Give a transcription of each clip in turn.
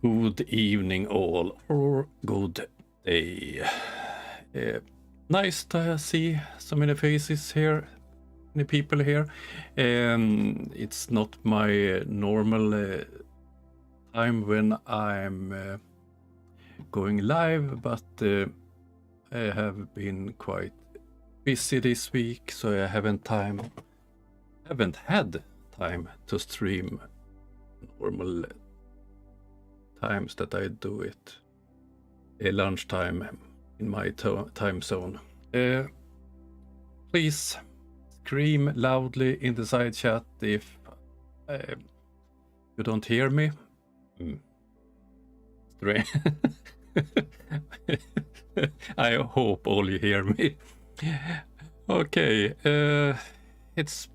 Good evening all, or good day. Nice to see so many faces here, many people here. It's not my normal time when I'm going live, but I have been quite busy this week, so I haven't had time to stream normal times that I do it. Lunchtime in my time zone. Please scream loudly in the side chat if you don't hear me. I hope all you hear me. Okay, it's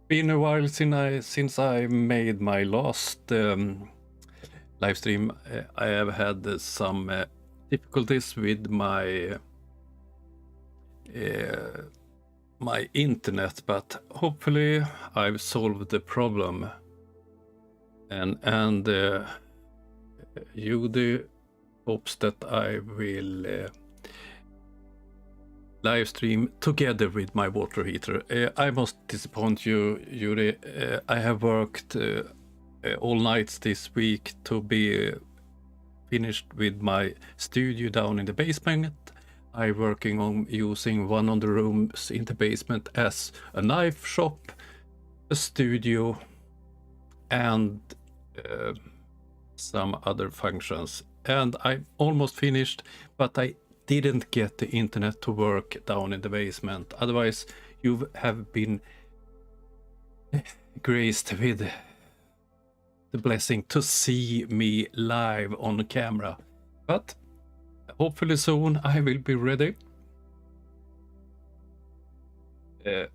been a while since I made my last live stream. I have had some difficulties with my my internet, but hopefully I've solved the problem. And Judy hopes that I will live stream together with my water heater. I must disappoint you, Judy. I have worked all nights this week to be finished with my studio down in the basement. I'm working on using one of the rooms in the basement as a knife shop, a studio, and some other functions. And I'm almost finished, but I didn't get the internet to work down in the basement. Otherwise, you have been graced with the blessing to see me live on camera. But hopefully soon I will be ready. I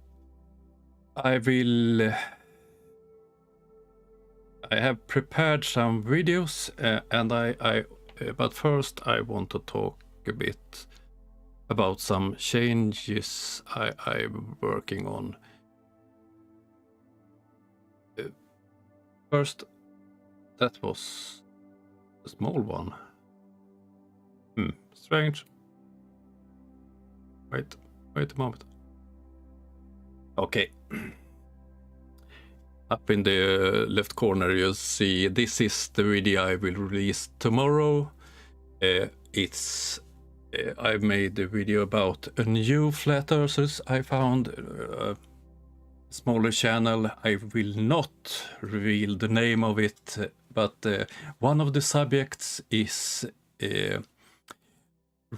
have prepared some videos, and but first I want to talk a bit about some changes I'm working on. First, that was a small one. Strange. Wait a moment. Okay. Up in the left corner you see this is the video I will release tomorrow. I made a video about a new flat earthers I found. Smaller channel. I will not reveal the name of it, but one of the subjects is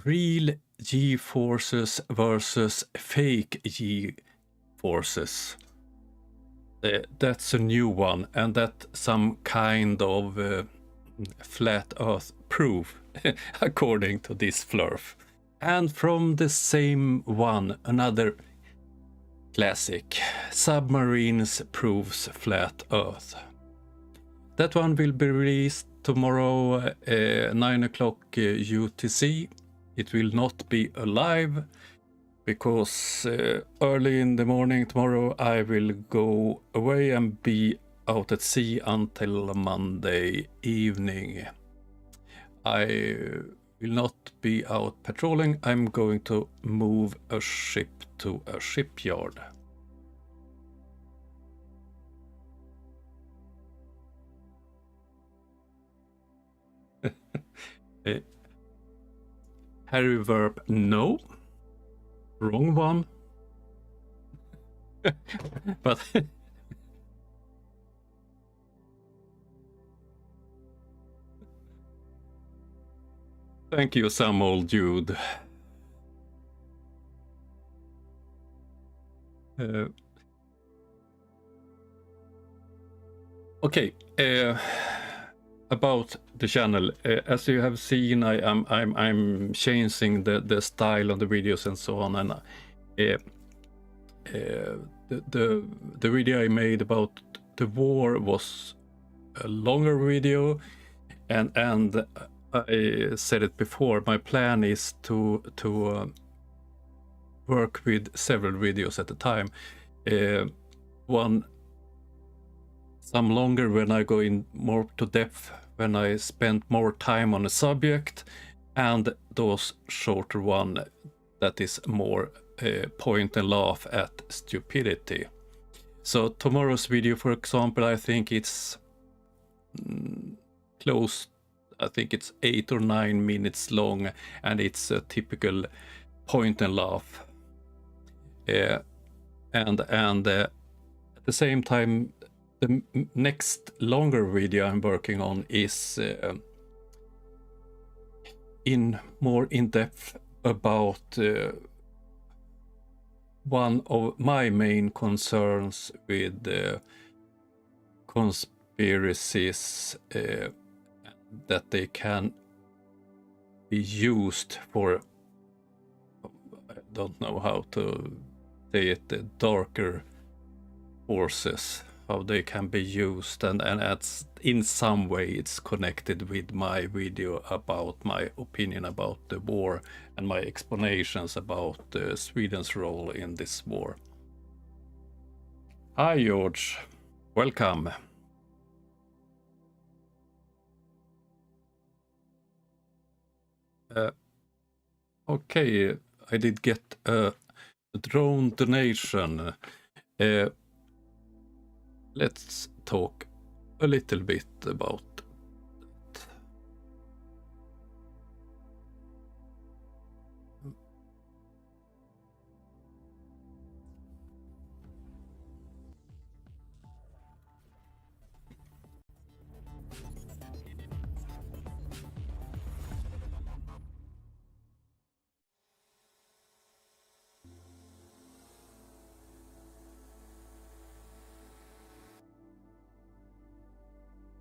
real G-forces versus fake G-forces. That's a new one, and that's some kind of flat earth proof, according to this flurf. And from the same one, another classic, submarines proves flat earth. That one will be released tomorrow 9 o'clock UTC. It will not be alive because early in the morning tomorrow I will go away and be out at sea until Monday evening. I will not be out patrolling. I'm going to move a ship to a shipyard. Harry verb no. Wrong one. But thank you, some old dude. Okay. About the channel, as you have seen, I'm changing the style of the videos and so on, and the video I made about the war was a longer video, and I said it before. My plan is to work with several videos at a time. Some longer when I go in more to depth when I spent more time on a subject, and those shorter one that is more point and laugh at stupidity. So tomorrow's video, for example, I think it's close. I think it's 8 or 9 minutes long, and it's a typical point and laugh. And at the same time, the next longer video I'm working on is more in depth about one of my main concerns with conspiracies, that they can be used for, I don't know how to say it, the darker forces, how they can be used, and that's in some way it's connected with my video about my opinion about the war and my explanations about Sweden's role in this war. Hi George, welcome. Okay, I did get a drone donation. Let's talk a little bit about that.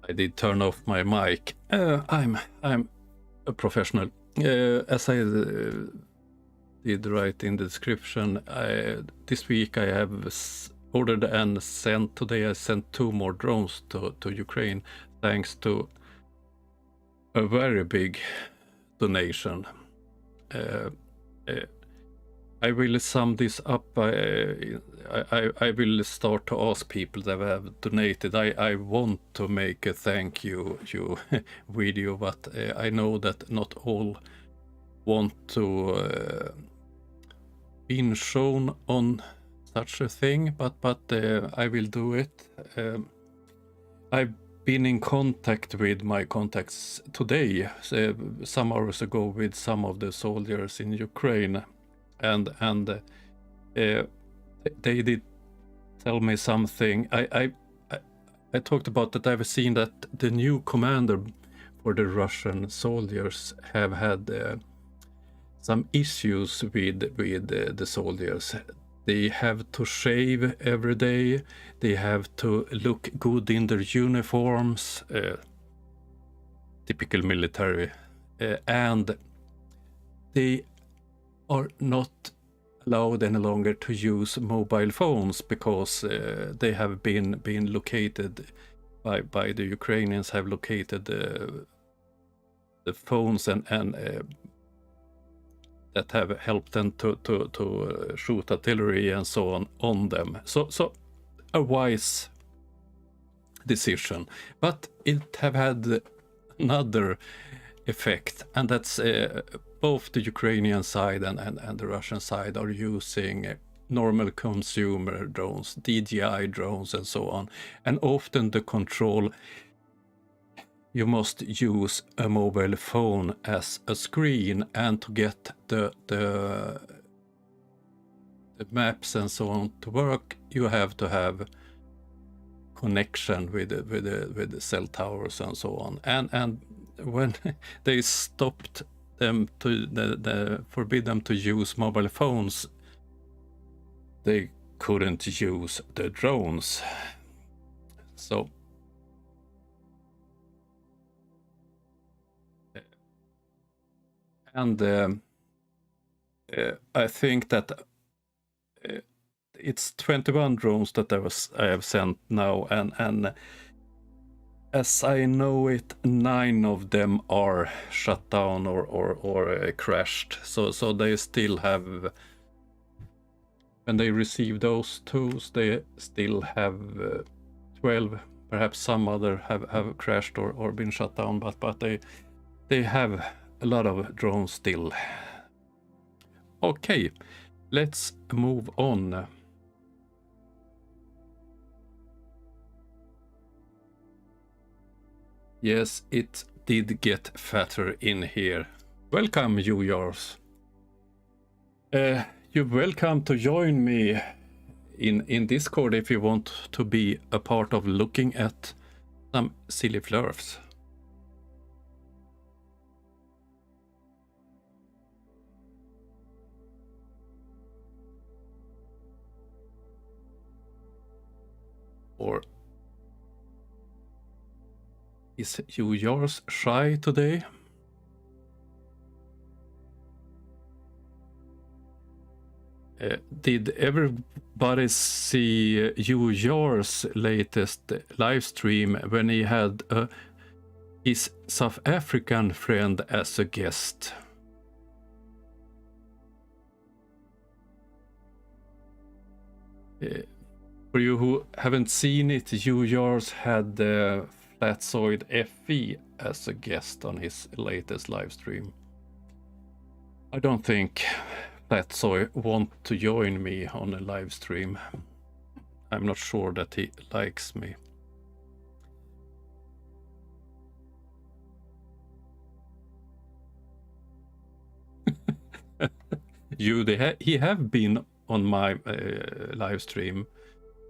I did turn off my mic. I'm a professional. As I did write in the description, this week I have ordered and sent. Today I sent 2 more drones to Ukraine, thanks to a very big donation. I will sum this up. I will start to ask people that have donated. I want to make a thank you video, but I know that not all want to be shown on such a thing, but I will do it. I've been in contact with my contacts today, some hours ago, with some of the soldiers in Ukraine, and they did tell me something. I talked about that. I've seen that the new commander for the Russian soldiers have had some issues with the soldiers. They have to shave every day. They have to look good in their uniforms, typical military, and they are not allowed any longer to use mobile phones, because they have been located by the Ukrainians, have located the phones and that have helped them to shoot artillery and so on them. So a wise decision, but it have had another effect, and that's both the Ukrainian side and the Russian side are using normal consumer drones, DJI drones and so on, and often the control, you must use a mobile phone as a screen, and to get the maps and so on to work, you have to have connection with the cell towers and so on. And when they stopped them to forbid them to use mobile phones, they couldn't use the drones. So and I think that it's 21 drones that I have sent now, and as I know it, 9 of them are shut down or crashed. So they still have, when they receive those tools, they still have 12 perhaps some other have crashed or been shut down, but they have a lot of drones still. Okay, let's move on. Yes, it did get fatter in here. Welcome, you yours. You're welcome to join me in Discord if you want to be a part of looking at some silly flurfs. Or is you yours shy today? Did everybody see you yours latest live stream when he had his South African friend as a guest? For you who haven't seen it, you yours had Flatzoid FE as a guest on his latest live stream. I don't think Flatzoid want to join me on a live stream. I'm not sure that he likes me. He have been on my live stream.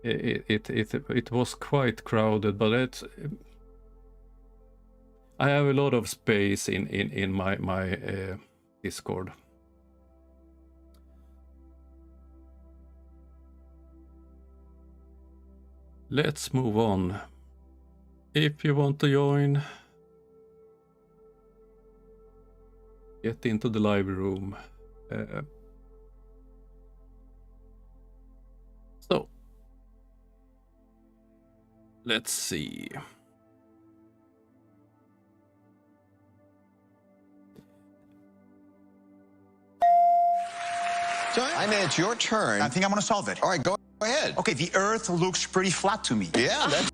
It was quite crowded, but I have a lot of space in my Discord. Let's move on. If you want to join, get into the live room. So, let's see. I mean, it's your turn. I think I'm going to solve it. All right, go ahead. Okay, the Earth looks pretty flat to me. Yeah, that's...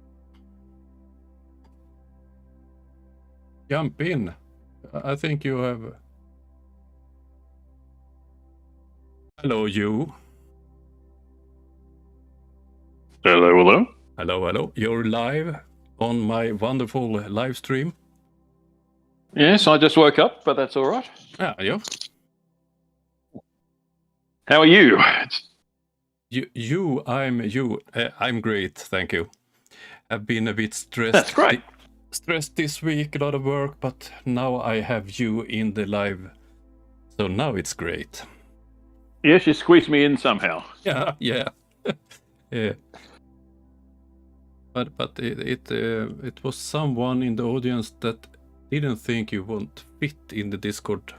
Jump in. I think you have... Hello, you. Hello, hello. Hello, hello. You're live on my wonderful live stream. Yes, I just woke up, but that's all right. Ah, yeah. How are you? I'm great, thank you. I've been a bit stressed. That's great. Stressed this week, a lot of work, but now I have you in the live, so now it's great. Yes, you squeezed me in somehow. Yeah. Yeah. But it was someone in the audience that didn't think you won't fit in the Discord.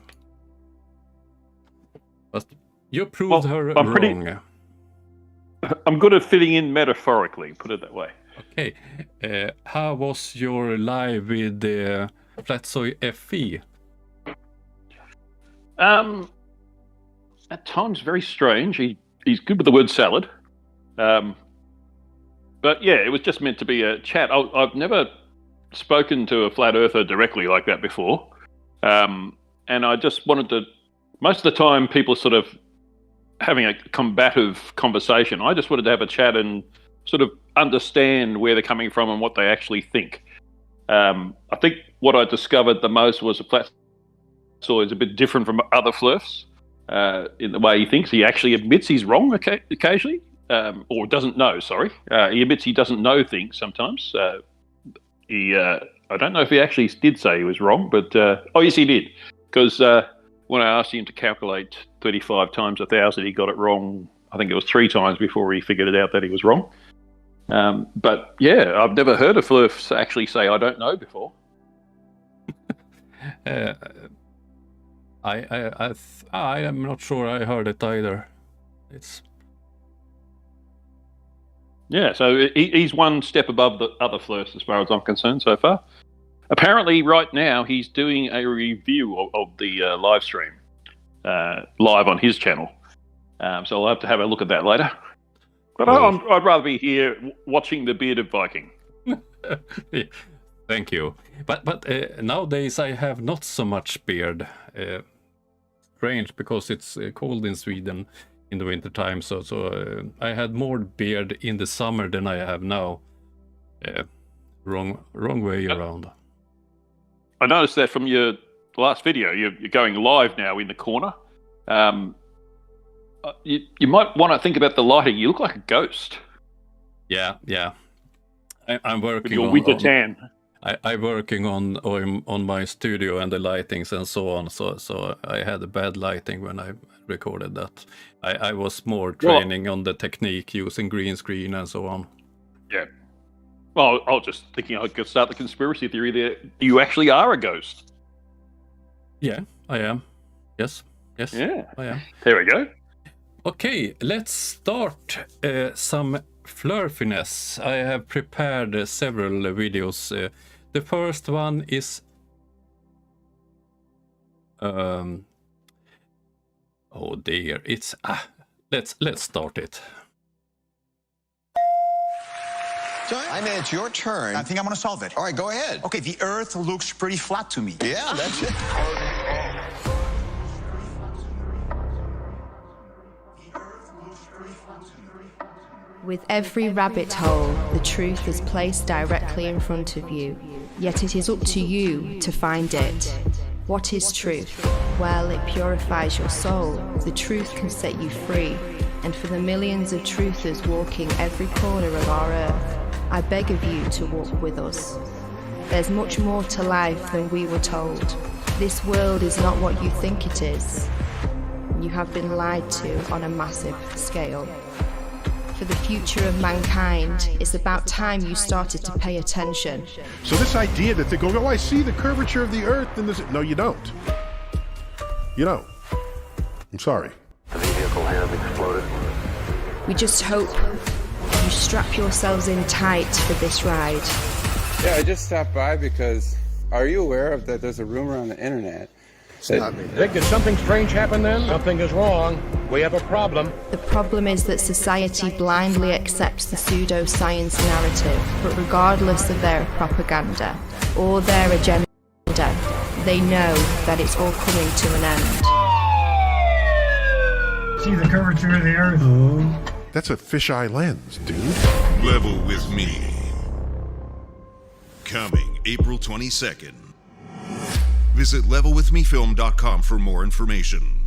But you proved her wrong. I'm good at fitting in metaphorically, put it that way. Okay. How was your live with Flatzoid FE? At times very strange. He's good with the word salad. But yeah, it was just meant to be a chat. I've never spoken to a flat earther directly like that before. And I just wanted to, most of the time people sort of having a combative conversation. I just wanted to have a chat and sort of understand where they're coming from and what they actually think. I think what I discovered the most was a Flatzoid is a bit different from other flirfs in the way he thinks. He actually admits he's wrong occasionally. Or doesn't know, sorry. He admits he doesn't know things sometimes. I don't know if he actually did say he was wrong, but... oh, yes, he did. Because when I asked him to calculate 35 times 1,000, he got it wrong. I think it was 3 times before he figured it out that he was wrong. But, yeah, I've never heard a flurf actually say, I don't know before. I am not sure I heard it either. It's... Yeah, so he's one step above the other flirts as far as I'm concerned so far. Apparently, right now, he's doing a review of the live stream, live on his channel. So I'll have to have a look at that later. But I'd rather be here watching the bearded Viking. Thank you. But nowadays I have not so much beard. Strange, because it's cold in Sweden in the winter time. So I had more beard in the summer than I have now. Wrong way around. I noticed that from your last video. You're going live now in the corner. You might want to think about the lighting. You look like a ghost. Yeah. I'm working with your winter tan. I'm working on my studio and the lightings and so on. So I had a bad lighting when I recorded that. I was more training on the technique using green screen and so on. Yeah. Well, I was just thinking I could start the conspiracy theory there. You actually are a ghost. Yeah, I am. Yes. Yeah. I am. There we go. Okay, let's start some flurfiness. I have prepared several videos. The first one is oh dear, it's let's start it. I mean, it's your turn. I think I'm going to solve it. All right, go ahead. Okay, the Earth looks pretty flat to me. Yeah, that's it. With every rabbit hole, the truth is placed directly in front of you, yet it is up to you to find it. What is truth? Well, it purifies your soul. The truth can set you free. And for the millions of truthers walking every corner of our earth, I beg of you to walk with us. There's much more to life than we were told. This world is not what you think it is. You have been lied to on a massive scale. For the future of mankind, it's about time you started to pay attention. So this idea that they're going, oh, I see the curvature of the Earth, and this, no, you don't. You don't. I'm sorry. The vehicle has exploded. We just hope you strap yourselves in tight for this ride. Yeah, I just stopped by because, are you aware of that there's a rumor on the internet? Think did something strange happen then? Something is wrong. We have a problem. The problem is that society blindly accepts the pseudoscience narrative, but regardless of their propaganda or their agenda, they know that it's all coming to an end. See the curvature of the Earth? That's a fisheye lens, dude. Level with me. Coming April 22nd. Visit levelwithmefilm.com for more information.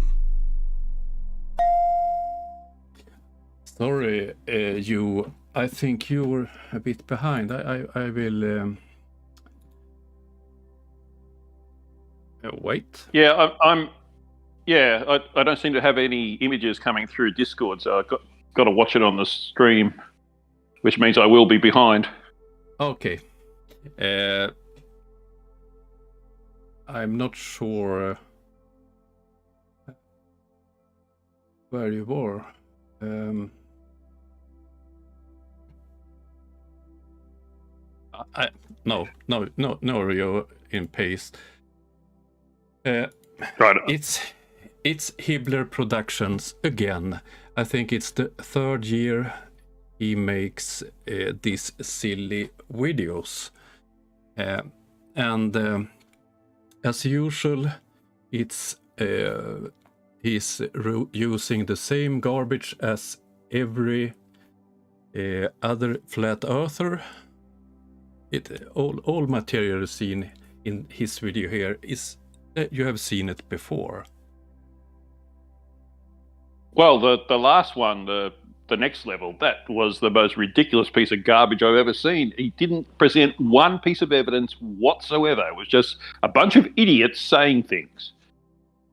Sorry, I think you were a bit behind. I will wait. Yeah, I don't seem to have any images coming through Discord, so I've got to watch it on the stream, which means I will be behind. Okay. I'm not sure where you were. No, you're in pace. Right. It's Hibbler Productions again. I think it's the third year he makes these silly videos, and as usual, it's he's using the same garbage as every other flat earther. All material seen in his video here is you have seen it before. Well, the last one, the next level, that was the most ridiculous piece of garbage I've ever seen. He didn't present one piece of evidence whatsoever. It was just a bunch of idiots saying things.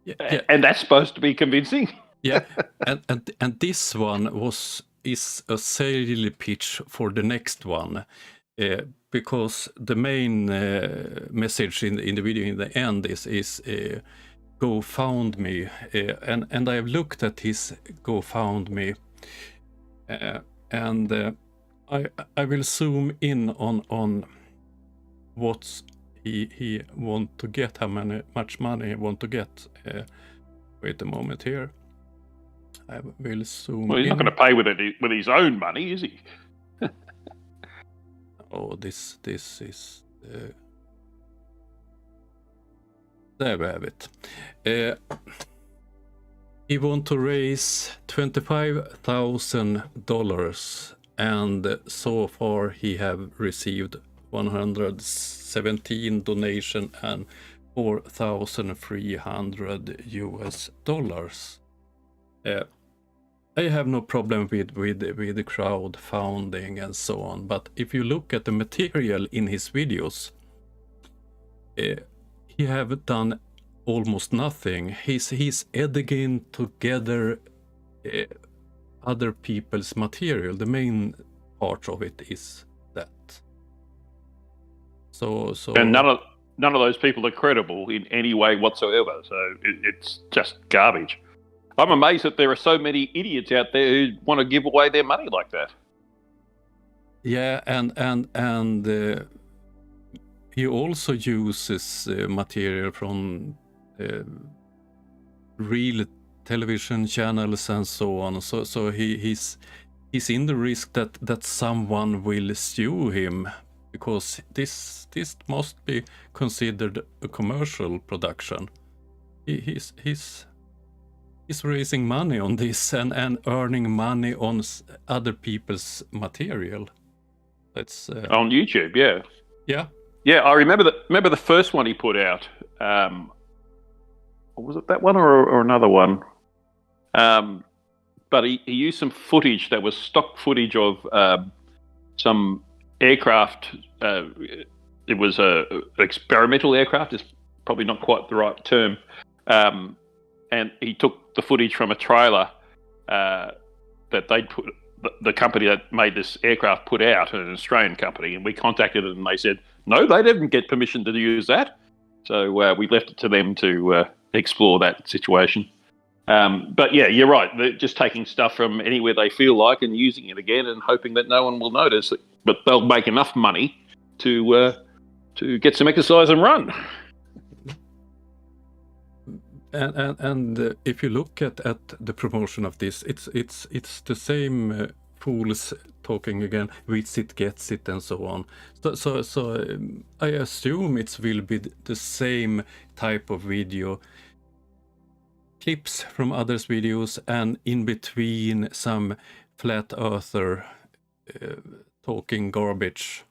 Yeah. And that's supposed to be convincing. Yeah, and this one is a sales pitch for the next one, because the main message in the video in the end is GoFundMe, and I have looked at his GoFundMe, and I will zoom in on what he want to get, how much money he want to get. Wait a moment here. I will zoom. Well, he's not going to pay with his own money, is he? Oh, this is. There we have it. He want to raise $25,000, and so far he have received 117 donation and $4,300 US. I have no problem with the crowdfunding and so on, but if you look at the material in his videos, he have done almost nothing. He's editing together other people's material. The main part of it is that. So and none of those people are credible in any way whatsoever. So it's just garbage. I'm amazed that there are so many idiots out there who want to give away their money like that. Yeah, and he also uses material from real television channels and so on. So he's in the risk that someone will sue him, because this must be considered a commercial production. He's raising money on this and earning money on other people's material. It's on YouTube, yeah. Yeah, I remember the first one he put out. Was it that one or another one? But he used some footage that was stock footage of some aircraft. It was a experimental aircraft. Is probably not quite the right term. And he took the footage from a trailer that they'd put. The company that made this aircraft put out, an Australian company, and we contacted them and they said, no, they didn't get permission to use that. So we left it to them to explore that situation. But yeah, you're right. They're just taking stuff from anywhere they feel like and using it again and hoping that no one will notice. But they'll make enough money to get some exercise and run. And if you look at the promotion of this, it's the same fools talking again. Reads it, gets it, and so on. So I assume it will be the same type of video, clips from others' videos, and in between some flat earther talking garbage.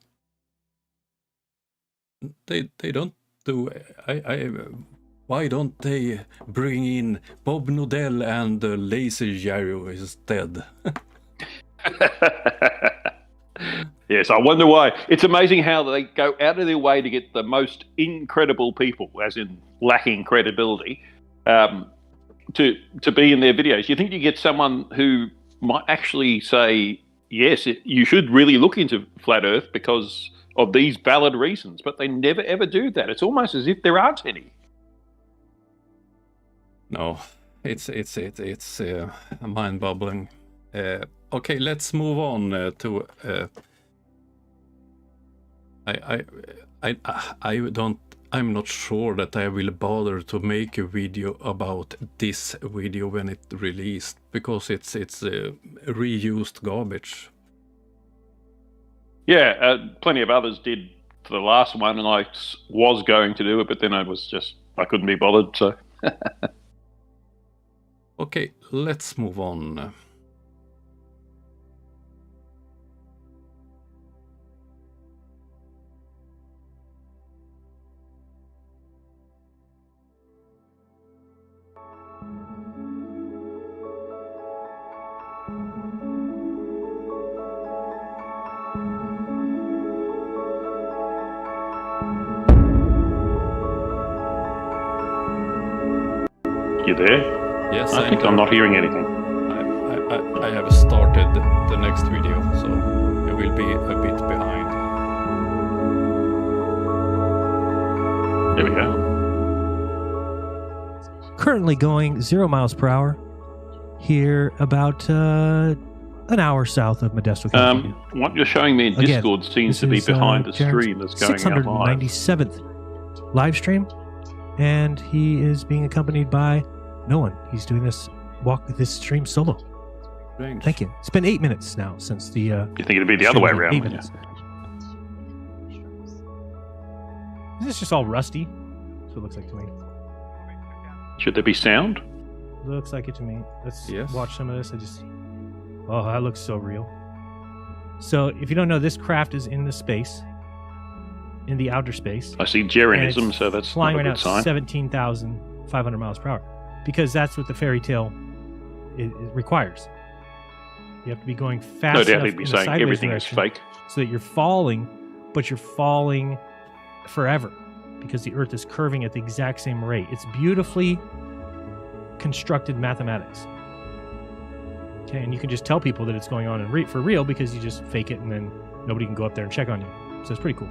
They don't do. Why don't they bring in Bob Nodell and the Laser Gyro instead? Yes, I wonder why. It's amazing how they go out of their way to get the most incredible people, as in lacking credibility, to be in their videos. You think you get someone who might actually say, yes, you should really look into Flat Earth because of these valid reasons, but they never ever do that. It's almost as if there aren't any. No, it's mind-boggling. Okay, let's move on to. I'm not sure that I will bother to make a video about this video when it released, because it's reused garbage. Yeah, plenty of others did for the last one, and I was going to do it, but then I couldn't be bothered. So. Okay, let's move on. You there? Yes, I think I'm not hearing anything. I have started the next video, so it will be a bit behind. There we go. Currently going 0 miles per hour here about an hour south of Modesto, California. What you're showing me in Discord seems to be behind the stream that's going out live. 697th live stream, and he is being accompanied by no one. He's doing this stream solo. Strange. Thank you. It's been 8 minutes now since the. You think it'd be the other way around? 8 minutes. This is just all rusty. That's what it looks like to me. Should there be sound? Looks like it to me. Let's Yes. watch some of this. Oh, that looks so real. So, if you don't know, this craft is in the space, in the outer space. I see and Jeranism, it's so that's flying not a right good now sign. at 17,500 miles per hour, because that's what the fairy tale it requires. You have to be going fast No doubt enough he'd be in the saying sideways everything is direction fake. so that you're falling, but you're falling forever because the Earth is curving at the exact same rate. It's beautifully constructed mathematics. Okay, and you can just tell people that it's going on for real because you just fake it, and then nobody can go up there and check on you. So it's pretty cool.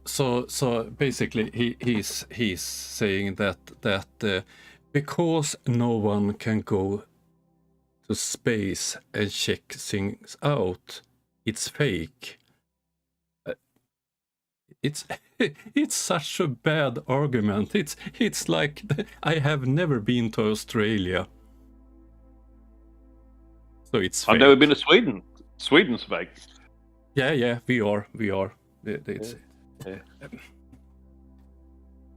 So basically, he's saying that because no one can go to space and check things out, it's fake. It's it's such a bad argument. It's like I have never been to Australia, so it's fake. I've never been to Sweden. Sweden's fake. Yeah, we are. It's, Yeah.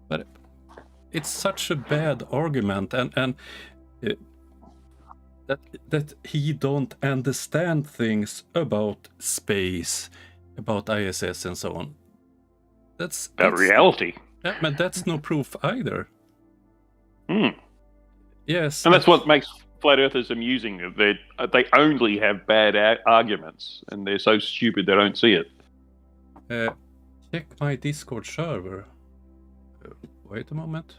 But it's such a bad argument, and that he don't understand things about space, about ISS, and so on. That's reality. Yeah, but that's no proof either. Yes, And that's what makes flat earthers amusing. They only have bad arguments, and they're so stupid they don't see it. Check my Discord server. Wait a moment.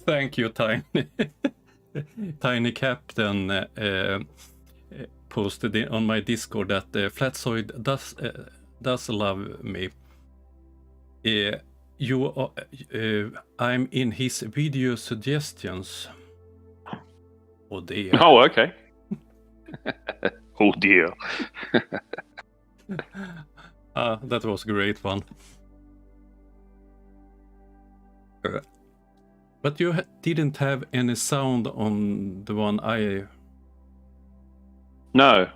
Thank you, Tiny. Tiny Captain posted on my Discord that Flatsoid does love me. I'm in his video suggestions. Oh dear. Oh, okay. Oh dear. That was a great one. But you didn't have any sound on the one I... No.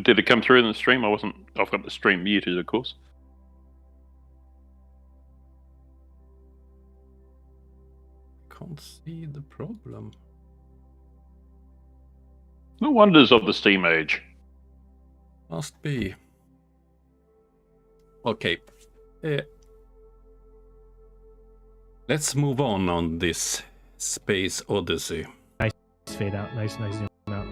Did it come through in the stream? I've got the stream muted, of course. Can't see the problem. No wonders of the Steam Age. Must be. Okay. Let's move on this Space Odyssey. Nice fade out. Nice zoom out.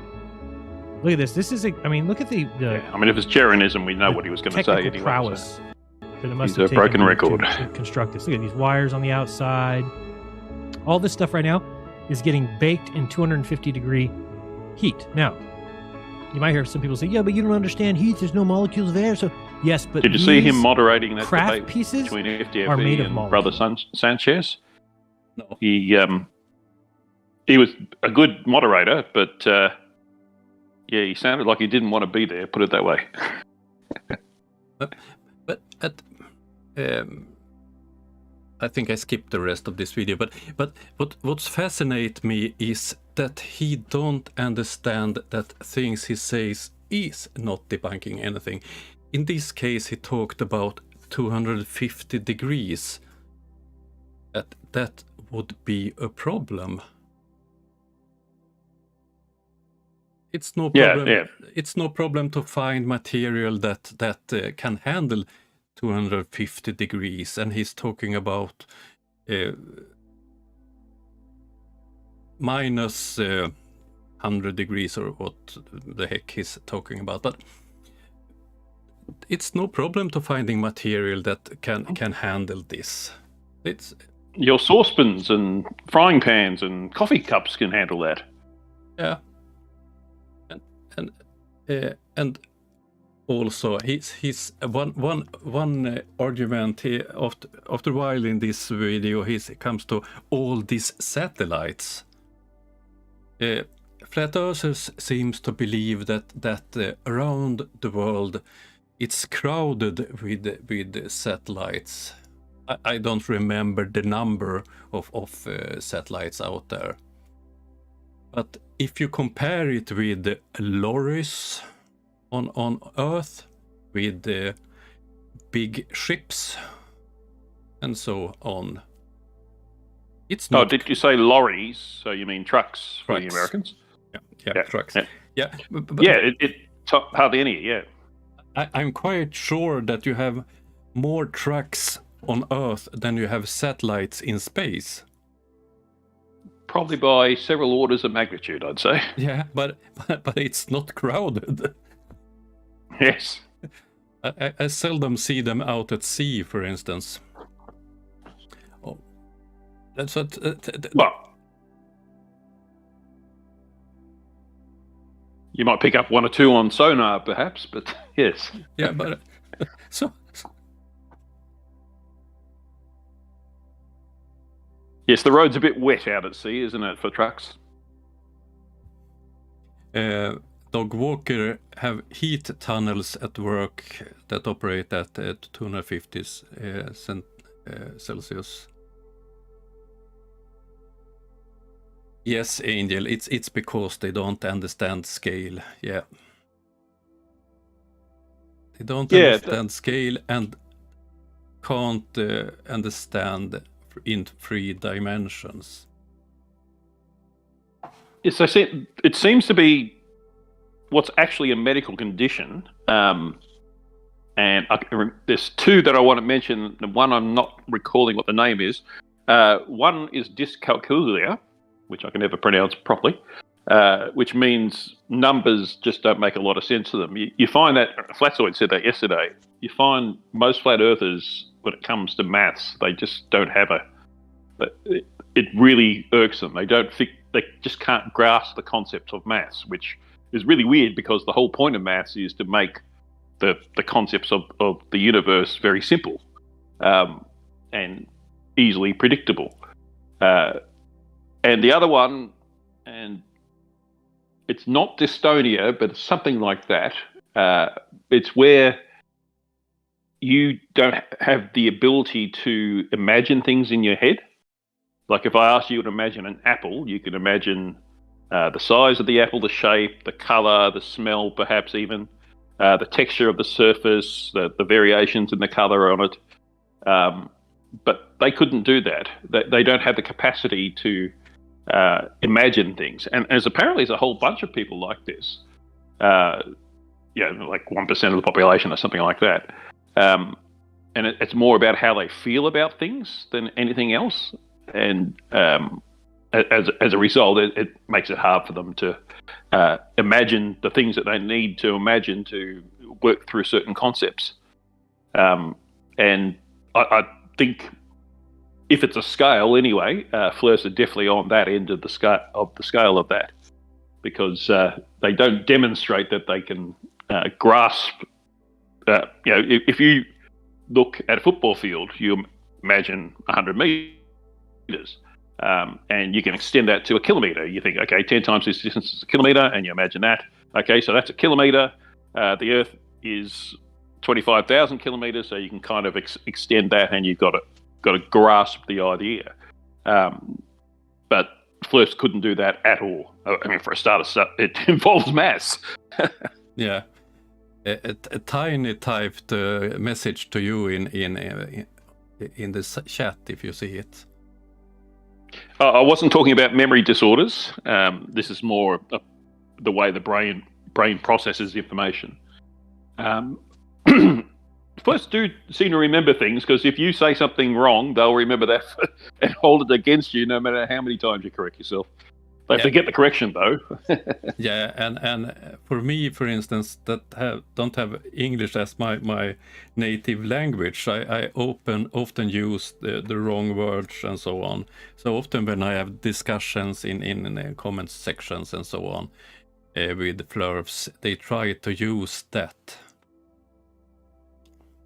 Look at this. This is look at the I mean, if it's Jeranism, we know what he was going to say technical anyway. prowess that it must He's have a broken taken record. to construct this. Look at these wires on the outside. All this stuff right now is getting baked in 250-degree heat. Now, you might hear some people say, "Yeah, but you don't understand heat. There's no molecules of air." So yes, but Did you see him moderating that craft debate pieces between are FDFE made of and molecules. Brother Sanchez? No. He was a good moderator, but yeah, he sounded like he didn't want to be there. Put it that way. But I think I skipped the rest of this video. But what's fascinates me is that he don't understand that things he says is not debunking anything. In this case, he talked about 250 degrees. That would be a problem. It's no problem. Yeah. It's no problem to find material that can handle 250 degrees, and he's talking about minus 100 degrees or what the heck he's talking about. But it's no problem to finding material that can handle this. It's Your saucepans and frying pans and coffee cups can handle that. yeah, and also he's one argument. After a while in this video, he comes to all these satellites. Flat earthers seems to believe that around the world it's crowded with satellites. I don't remember the number of satellites out there. But if you compare it with the lorries on Earth, with the big ships and so on, it's not... Oh, did you say lorries? So you mean trucks for the Americans? Yeah, trucks. Yeah, hardly any, yeah. I'm quite sure that you have more trucks on Earth than you have satellites in space. Probably by several orders of magnitude, I'd say. Yeah, but it's not crowded. Yes. I seldom see them out at sea, for instance. Oh, that's what. Well, you might pick up one or two on sonar, perhaps, but yes. Yeah, but so. Yes, the road's a bit wet out at sea, isn't it, for trucks? Dog Walker have heat tunnels at work that operate at 250 Celsius. Yes, Angel, it's because they don't understand scale. Yeah, they don't understand scale and can't understand in 3 dimensions. Yes, I said it seems to be what's actually a medical condition. And there's 2 that I want to mention. The one I'm not recalling what the name is. One is dyscalculia, which I can never pronounce properly, which means numbers just don't make a lot of sense to them. You find that, Flatzoid said that yesterday, you find most flat earthers, when it comes to maths, they just don't have it really irks them. They just can't grasp the concept of maths, which is really weird because the whole point of maths is to make the concepts of the universe very simple and easily predictable. And the other one, and it's not dystonia, but it's something like that. It's where you don't have the ability to imagine things in your head. Like if I ask you to imagine an apple, you can imagine the size of the apple, the shape, the color, the smell, perhaps even the texture of the surface, the variations in the color on it. But they couldn't do that. They don't have the capacity to imagine things. And as apparently there's a whole bunch of people like this. Like 1% of the population or something like that. And it's more about how they feel about things than anything else. And as a result, it makes it hard for them to imagine the things that they need to imagine to work through certain concepts. And I think if it's a scale anyway, FLIRs are definitely on that end of the scale of that, because they don't demonstrate that they can grasp. If you look at a football field, you imagine 100 meters, and you can extend that to a kilometer. You think, okay, 10 times this distance is a kilometer, and you imagine that. Okay, so that's a kilometer. The Earth is 25,000 kilometers, so you can kind of extend that, and you've got to grasp the idea. But FLIRs couldn't do that at all. I mean, for a start, it involves mass. Yeah. A tiny typed message to you in the chat, if you see it. I wasn't talking about memory disorders. This is more the way the brain processes information. FLIRs do seem to remember things, because if you say something wrong, they'll remember that and hold it against you no matter how many times you correct yourself. They forget the correction, though. Yeah, and for me, for instance, that don't have English as my native language, I often use the wrong words and so on. So often when I have discussions in the comment sections and so on with FLIRs, they try to use that.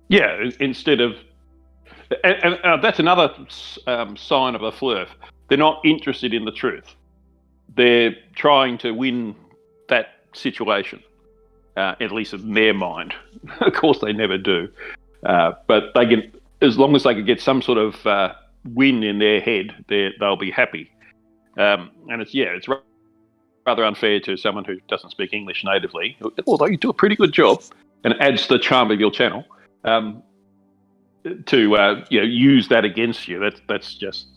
Yeah, instead of... And that's another sign of a FLIR. They're not interested in the truth. They're trying to win that situation. at least in their mind. Of course, they never do. But they can, as long as they can get some sort of win in their head, they'll be happy. And it's rather unfair to someone who doesn't speak English natively, although you do a pretty good job and adds to the charm of your channel, to use that against you. That's just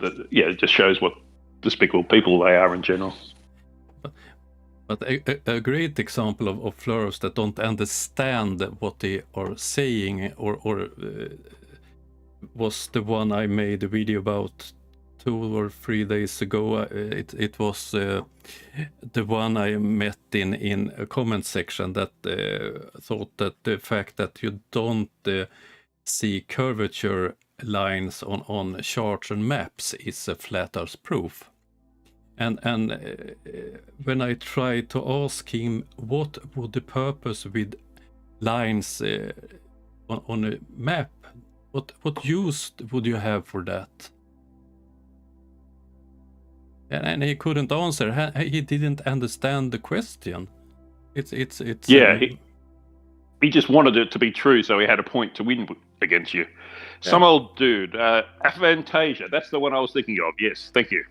it just shows what despicable people they are in general. But a great example of fleurs that don't understand what they are saying or was the one I made a video about 2 or 3 days ago. It was the one I met in a comment section that thought that the fact that you don't see curvature lines on charts and maps is a flat earth proof. And when I tried to ask him what would the purpose with lines on a map, what use would you have for that? And he couldn't answer. He didn't understand the question. It's he just wanted it to be true, so he had a point to win against you. Yeah. Some old dude, Aphantasia. That's the one I was thinking of. Yes, thank you.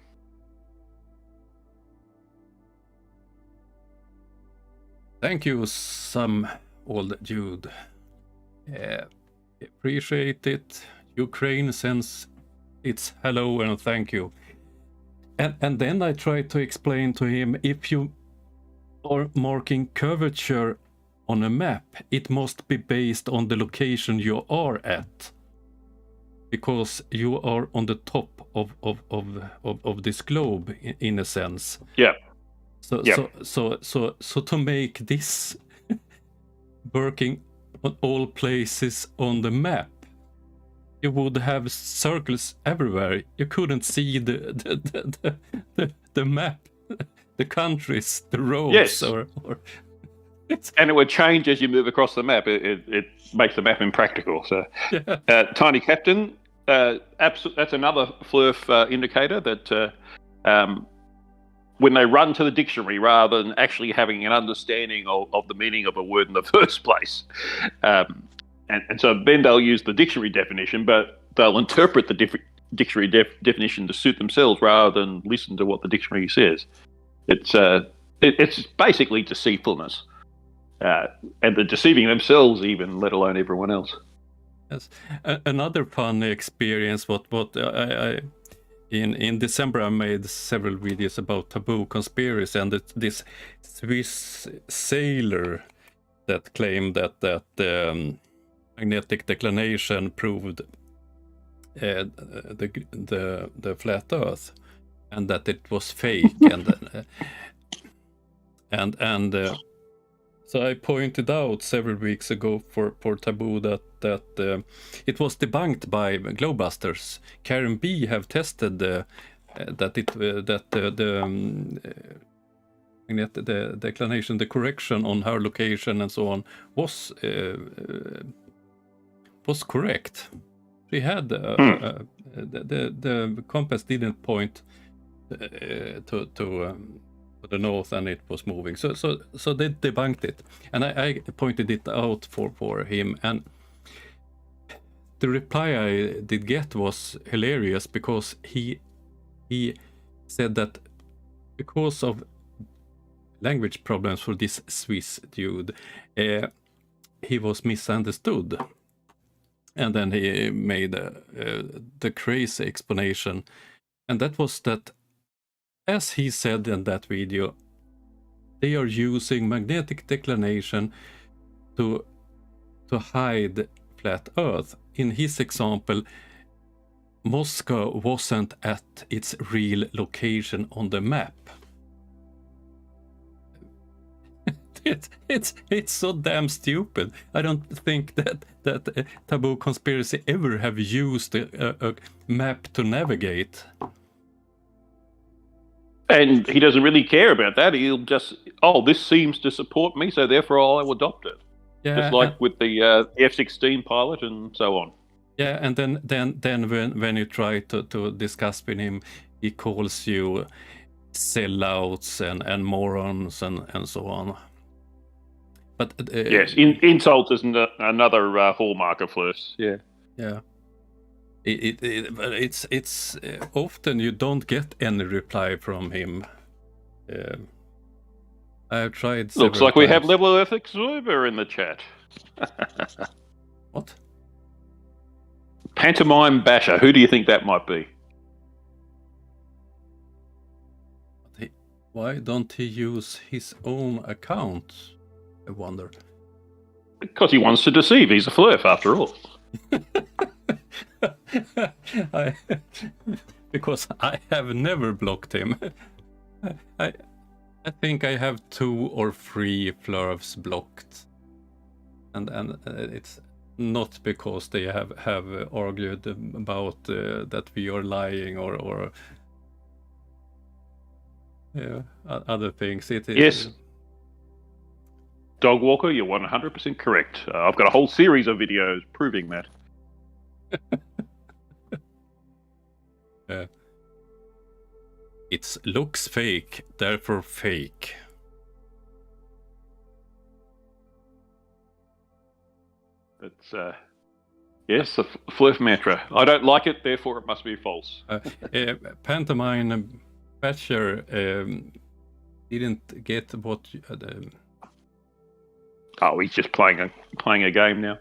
Thank you, some old dude. Appreciate it. Ukraine sends its hello and thank you. And then I tried to explain to him, if you are marking curvature on a map, it must be based on the location you are at, because you are on the top of this globe in a sense. Yeah. So to make this working on all places on the map, you would have circles everywhere. You couldn't see the map, the countries, the roads. Yes. or and it would change as you move across the map. It makes the map impractical. So, yeah. Tiny Captain, that's another flurf indicator that when they run to the dictionary rather than actually having an understanding of the meaning of a word in the first place. And so then they'll use the dictionary definition, but they'll interpret the dictionary definition to suit themselves rather than listen to what the dictionary says. It's basically deceitfulness. And they're deceiving themselves even, let alone everyone else. Yes. Another fun experience, what I in December I made several videos about taboo conspiracy, and this Swiss sailor that claimed that magnetic declination proved the flat Earth, and that it was fake, and so I pointed out several weeks ago for Taboo that it was debunked by Globebusters. Karen B have tested the declination, the correction on her location and so on was correct. She had the compass didn't point to the north, and it was moving. So they debunked it, and I pointed it out for him, and the reply I did get was hilarious, because he said that because of language problems for this Swiss dude, he was misunderstood. And then he made the crazy explanation, and that was that, as he said in that video, they are using magnetic declination to hide flat Earth. In his example, Moscow wasn't at its real location on the map. It's so damn stupid. I don't think that Taboo Conspiracy ever have used a map to navigate. And he doesn't really care about that. He'll just, this seems to support me, so therefore I'll adopt it. Yeah, just like with the F-16 pilot and so on. Yeah, and then when you try to discuss with him, he calls you sellouts and morons and so on. But yes, insult is another hallmark of Flirts. Yeah. Yeah. But it's often you don't get any reply from him. I've tried several Looks like we have times. Level Earth Observer in the chat. What? Pantomime Basher. Who do you think that might be? Why don't he use his own account? I wonder. Because he wants to deceive. He's a Flirf, after all. Because I have never blocked him. I think I have 2 or 3 Flurfs blocked, and it's not because they have argued about that we are lying or other things. It is. Yes. Dog Walker, you're 100% correct. I've got a whole series of videos proving that. Yeah. It looks fake, therefore fake. It's yes, a Flirf mantra. I don't like it, therefore it must be false. Pantomime Batcher didn't get what. Oh, he's just playing a game now.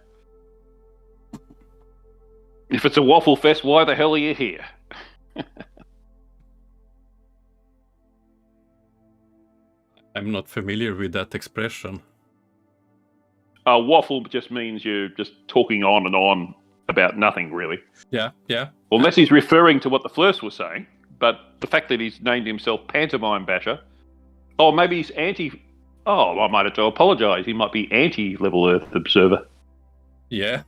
If it's a waffle fest, why the hell are you here? I'm not familiar with that expression. Waffle just means you're just talking on and on about nothing, really. Yeah. Well, unless he's referring to what the Flirst was saying, but the fact that he's named himself Pantomime Basher, oh, maybe he's anti. Oh, I might have to apologise. He might be anti-Level Earth Observer. Yeah.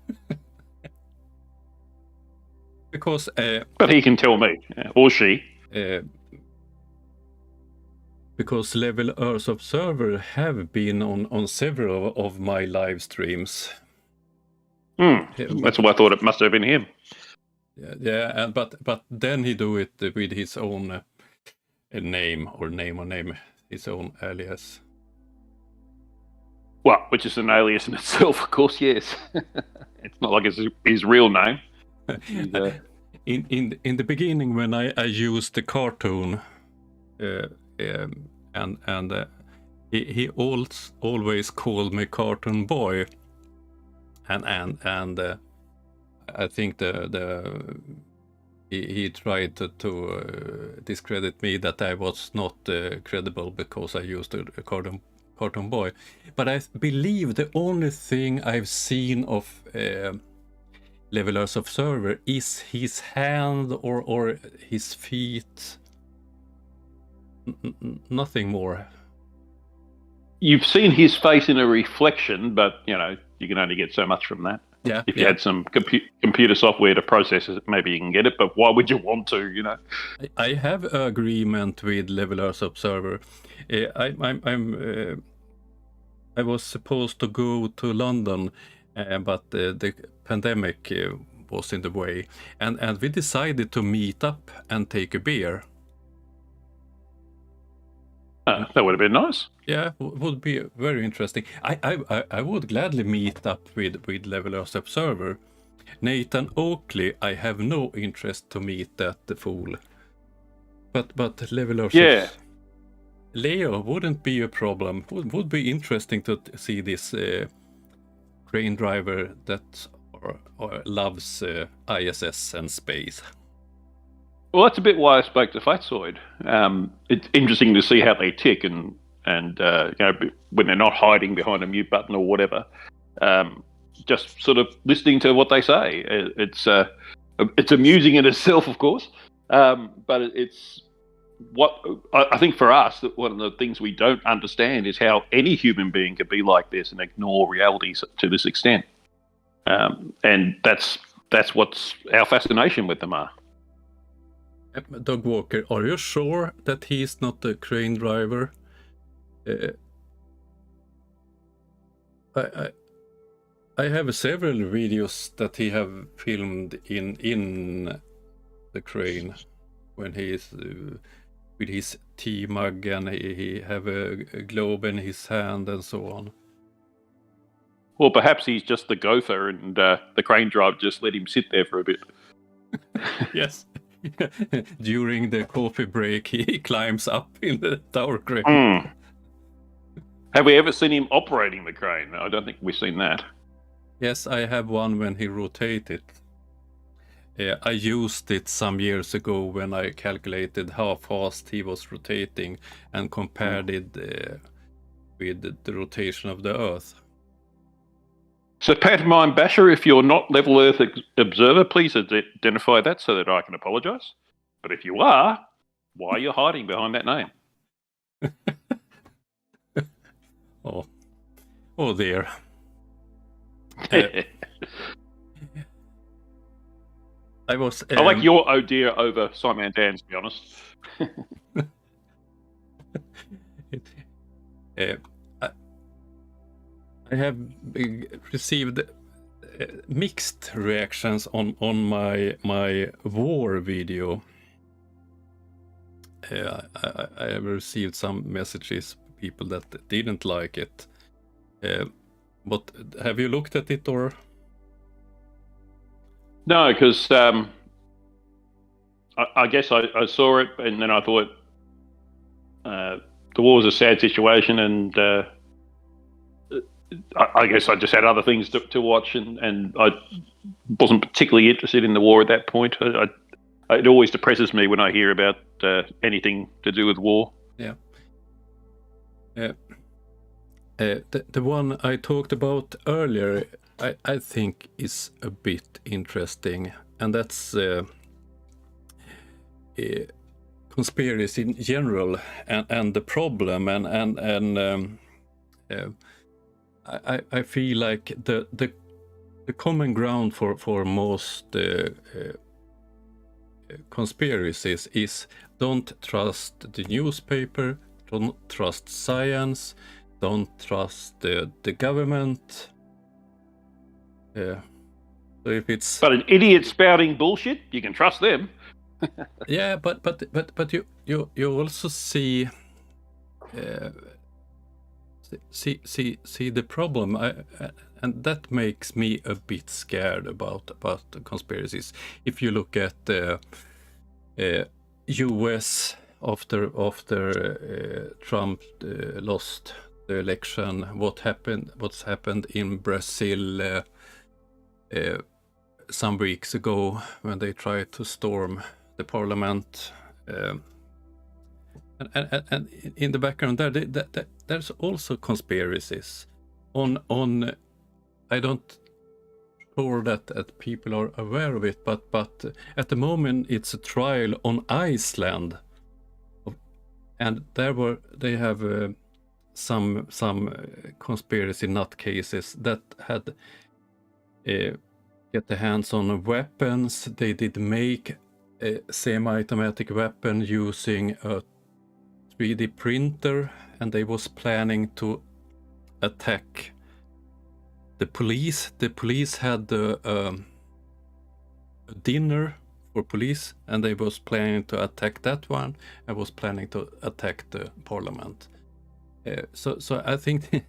Because. But he can tell me, or she. Because Level Earth Observer have been on several of my live streams. That's why I thought it must have been him. Yeah, but then he do it with his own name, his own alias. Well, which is an alias in itself, of course. Yes, it's not like it's his real name. In the beginning, when I used the cartoon, and he always called me Cartoon Boy, and I think he tried to discredit me that I was not credible because I used a Cartoon Boy. But I believe the only thing I've seen of Level Earth Observer is his hand or his feet. Nothing more. You've seen his face in a reflection, but you can only get so much from that. Yeah. If you had some computer software to process it, maybe you can get it. But why would you want to? I have an agreement with Level Earth Observer. I was supposed to go to London, but the pandemic was in the way, and we decided to meet up and take a beer. That would have been nice. Yeah, would be very interesting. I would gladly meet up with Level Earth Observer. Nathan Oakley, I have no interest to meet that fool. But Level Earth Leo wouldn't be a problem. Would be interesting to see this crane driver that or loves ISS and space. Well, that's a bit why I spoke to Fatsoid. It's interesting to see how they tick and when they're not hiding behind a mute button or whatever. Just sort of listening to what they say. It's amusing in itself, of course, but it's what I think for us that one of the things we don't understand is how any human being could be like this and ignore reality to this extent. And that's what's our fascination with them are. Dog Walker, are you sure that he's not a crane driver? I have several videos that he have filmed in the crane when he is with his tea mug and he have a globe in his hand and so on. Or perhaps he's just the gopher and the crane driver just let him sit there for a bit. Yes. During the coffee break, he climbs up in the tower crane. Have we ever seen him operating the crane? I don't think we've seen that. Yes, I have one when he rotated. I used it some years ago when I calculated how fast he was rotating and compared it with the rotation of the Earth. So, Pantomime Basher, if you're not Level Earth Observer, please identify that so that I can apologise. But if you are, why are you hiding behind that name? Oh dear. I like your oh dear over Simon Dan's, to be honest. I have received mixed reactions on my war video. I have received some messages, people that didn't like it. But have you looked at it or? No, because I guess I saw it and then I thought the war was a sad situation, and I guess I just had other things to watch, and I wasn't particularly interested in the war at that point. It always depresses me when I hear about anything to do with war. Yeah. The one I talked about earlier, I think is a bit interesting, and that's conspiracy in general and the problem, and I feel like the common ground for most conspiracies is don't trust the newspaper, don't trust science, don't trust the government. So if it's an idiot spouting bullshit, you can trust them. Yeah, but you also see the problem, and that makes me a bit scared about the conspiracies. If you look at the U.S. after Trump lost the election, what's happened in Brazil some weeks ago when they tried to storm the parliament, and in the background there's also conspiracies on I don't sure that people are aware of it, but at the moment it's a trial on Iceland, and they have some conspiracy nutcases that had get their hands on weapons. They did make a semi-automatic weapon using a 3D printer, and they was planning to attack the police. The police had a dinner for police, and they was planning to attack that one, and was planning to attack the parliament. So I think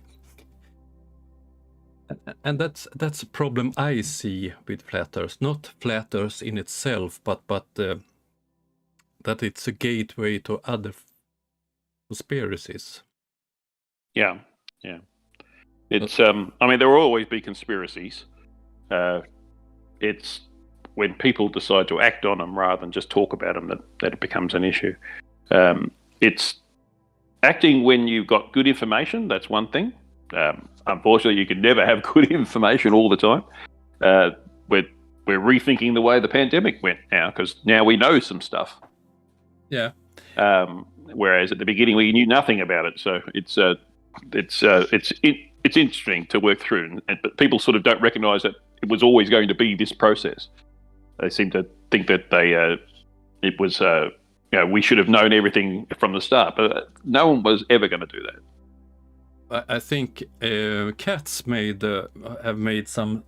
and that's a problem I see with flat earth. Not flat earth in itself, but that it's a gateway to other conspiracies. Yeah. It's I mean, there will always be conspiracies. It's when people decide to act on them rather than just talk about them that it becomes an issue. It's acting when you've got good information. That's one thing. Unfortunately, you can never have good information all the time. We're rethinking the way the pandemic went now, because now we know some stuff. Yeah. Whereas at the beginning we knew nothing about it. So it's interesting to work through, but people sort of don't recognise that it was always going to be this process. They seem to think that it was we should have known everything from the start, but no one was ever going to do that. I think Cats have made some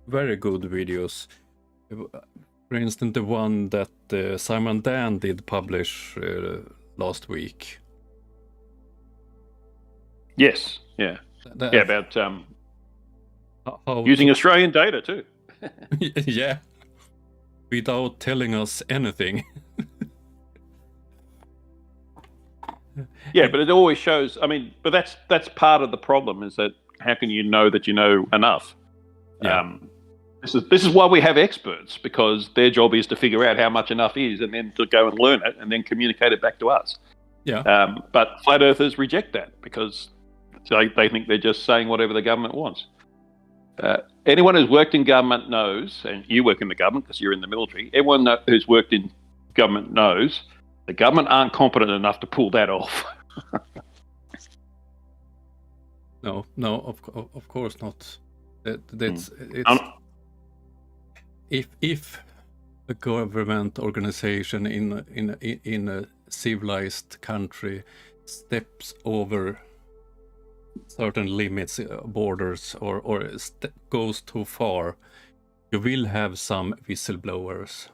very good videos. For instance, the one that Simon Dan did publish last week. Yes, yeah, about Using Australian data too. Yeah, without telling us anything. Yeah, but it always shows. I mean, but that's part of the problem, is that how can you know that you know enough? Yeah. This is why we have experts, because their job is to figure out how much enough is, and then to go and learn it, and then communicate it back to us. Yeah. But flat earthers reject that because they think they're just saying whatever the government wants. Anyone who's worked in government knows, and you work in the government because you're in the military, everyone who's worked in government knows the government aren't competent enough to pull that off. No, of course not. It's if a government organization in a civilized country steps over certain limits, borders, or goes too far, you will have some whistleblowers.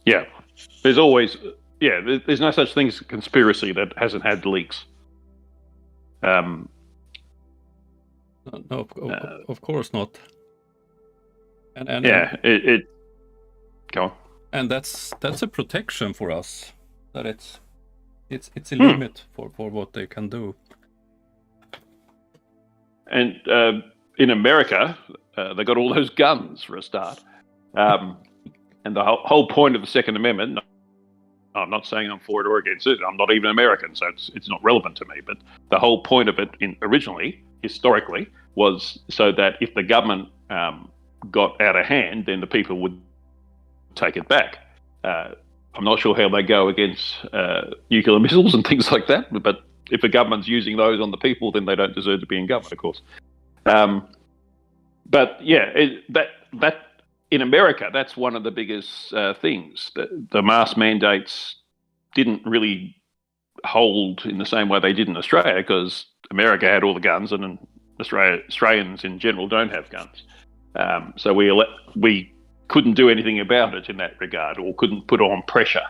Yeah, there's always there's no such thing as a conspiracy that hasn't had leaks. No, of course not. And it go on. And that's a protection for us, that it's a limit for what they can do. And in America, they got all those guns for a start. And the whole point of the Second Amendment, I'm not saying I'm for it or against it. I'm not even American, so it's not relevant to me. But the whole point of it originally, historically, was so that if the government got out of hand, then the people would take it back. I'm not sure how they go against nuclear missiles and things like that, but if the government's using those on the people, then they don't deserve to be in government, of course. But yeah, that in America, that's one of the biggest things. The mask mandates didn't really hold in the same way they did in Australia, because America had all the guns, and Australians in general don't have guns. So we couldn't do anything about it in that regard, or couldn't put on pressure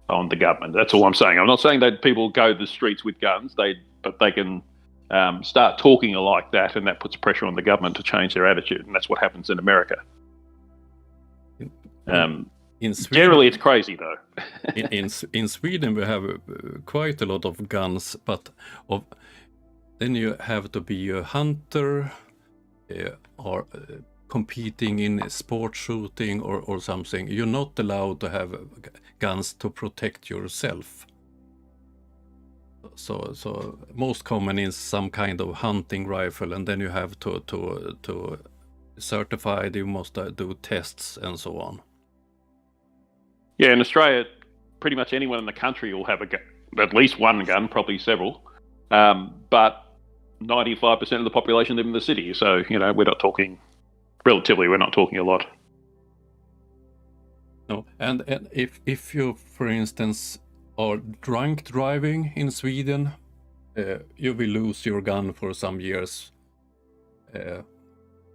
on the government. That's all I'm saying. I'm not saying that people go to the streets with guns, but they can start talking like that, and that puts pressure on the government to change their attitude, and that's what happens in America. In Sweden, generally, it's crazy though. in Sweden, we have quite a lot of guns, but then you have to be a hunter or competing in sport shooting or something. You're not allowed to have guns to protect yourself. So most common is some kind of hunting rifle, and then you have to certify. You must do tests and so on. Yeah, in Australia, pretty much anyone in the country will have at least one gun, probably several. But 95% of the population live in the city, so we're not talking. Relatively, we're not talking a lot. No, and if you, for instance, are drunk driving in Sweden, you will lose your gun for some years.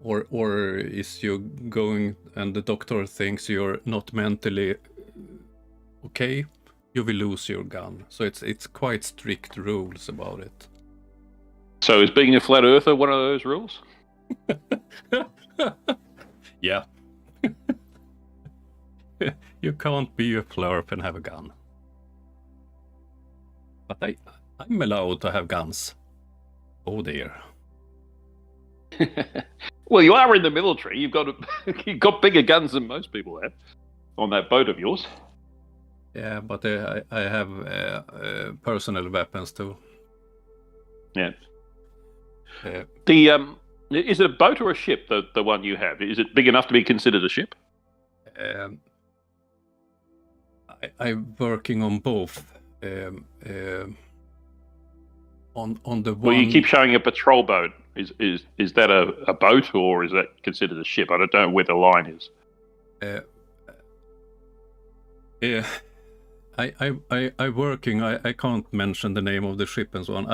Or is you going and the doctor thinks you're not mentally okay, you will lose your gun. So it's quite strict rules about it. So is being a flat earther one of those rules? Yeah. You can't be a flurp and have a gun. But I'm allowed to have guns. Oh dear. Well, you are in the military. You've got bigger guns than most people have on that boat of yours. Yeah, but I have personal weapons too. Yeah. Is it a boat or a ship? The one you have, is it big enough to be considered a ship? I'm working on both. On the one. Well, you keep showing a patrol boat. Is that a boat, or is that considered a ship? I don't know where the line is. Yeah. I working. I can't mention the name of the ship and so on.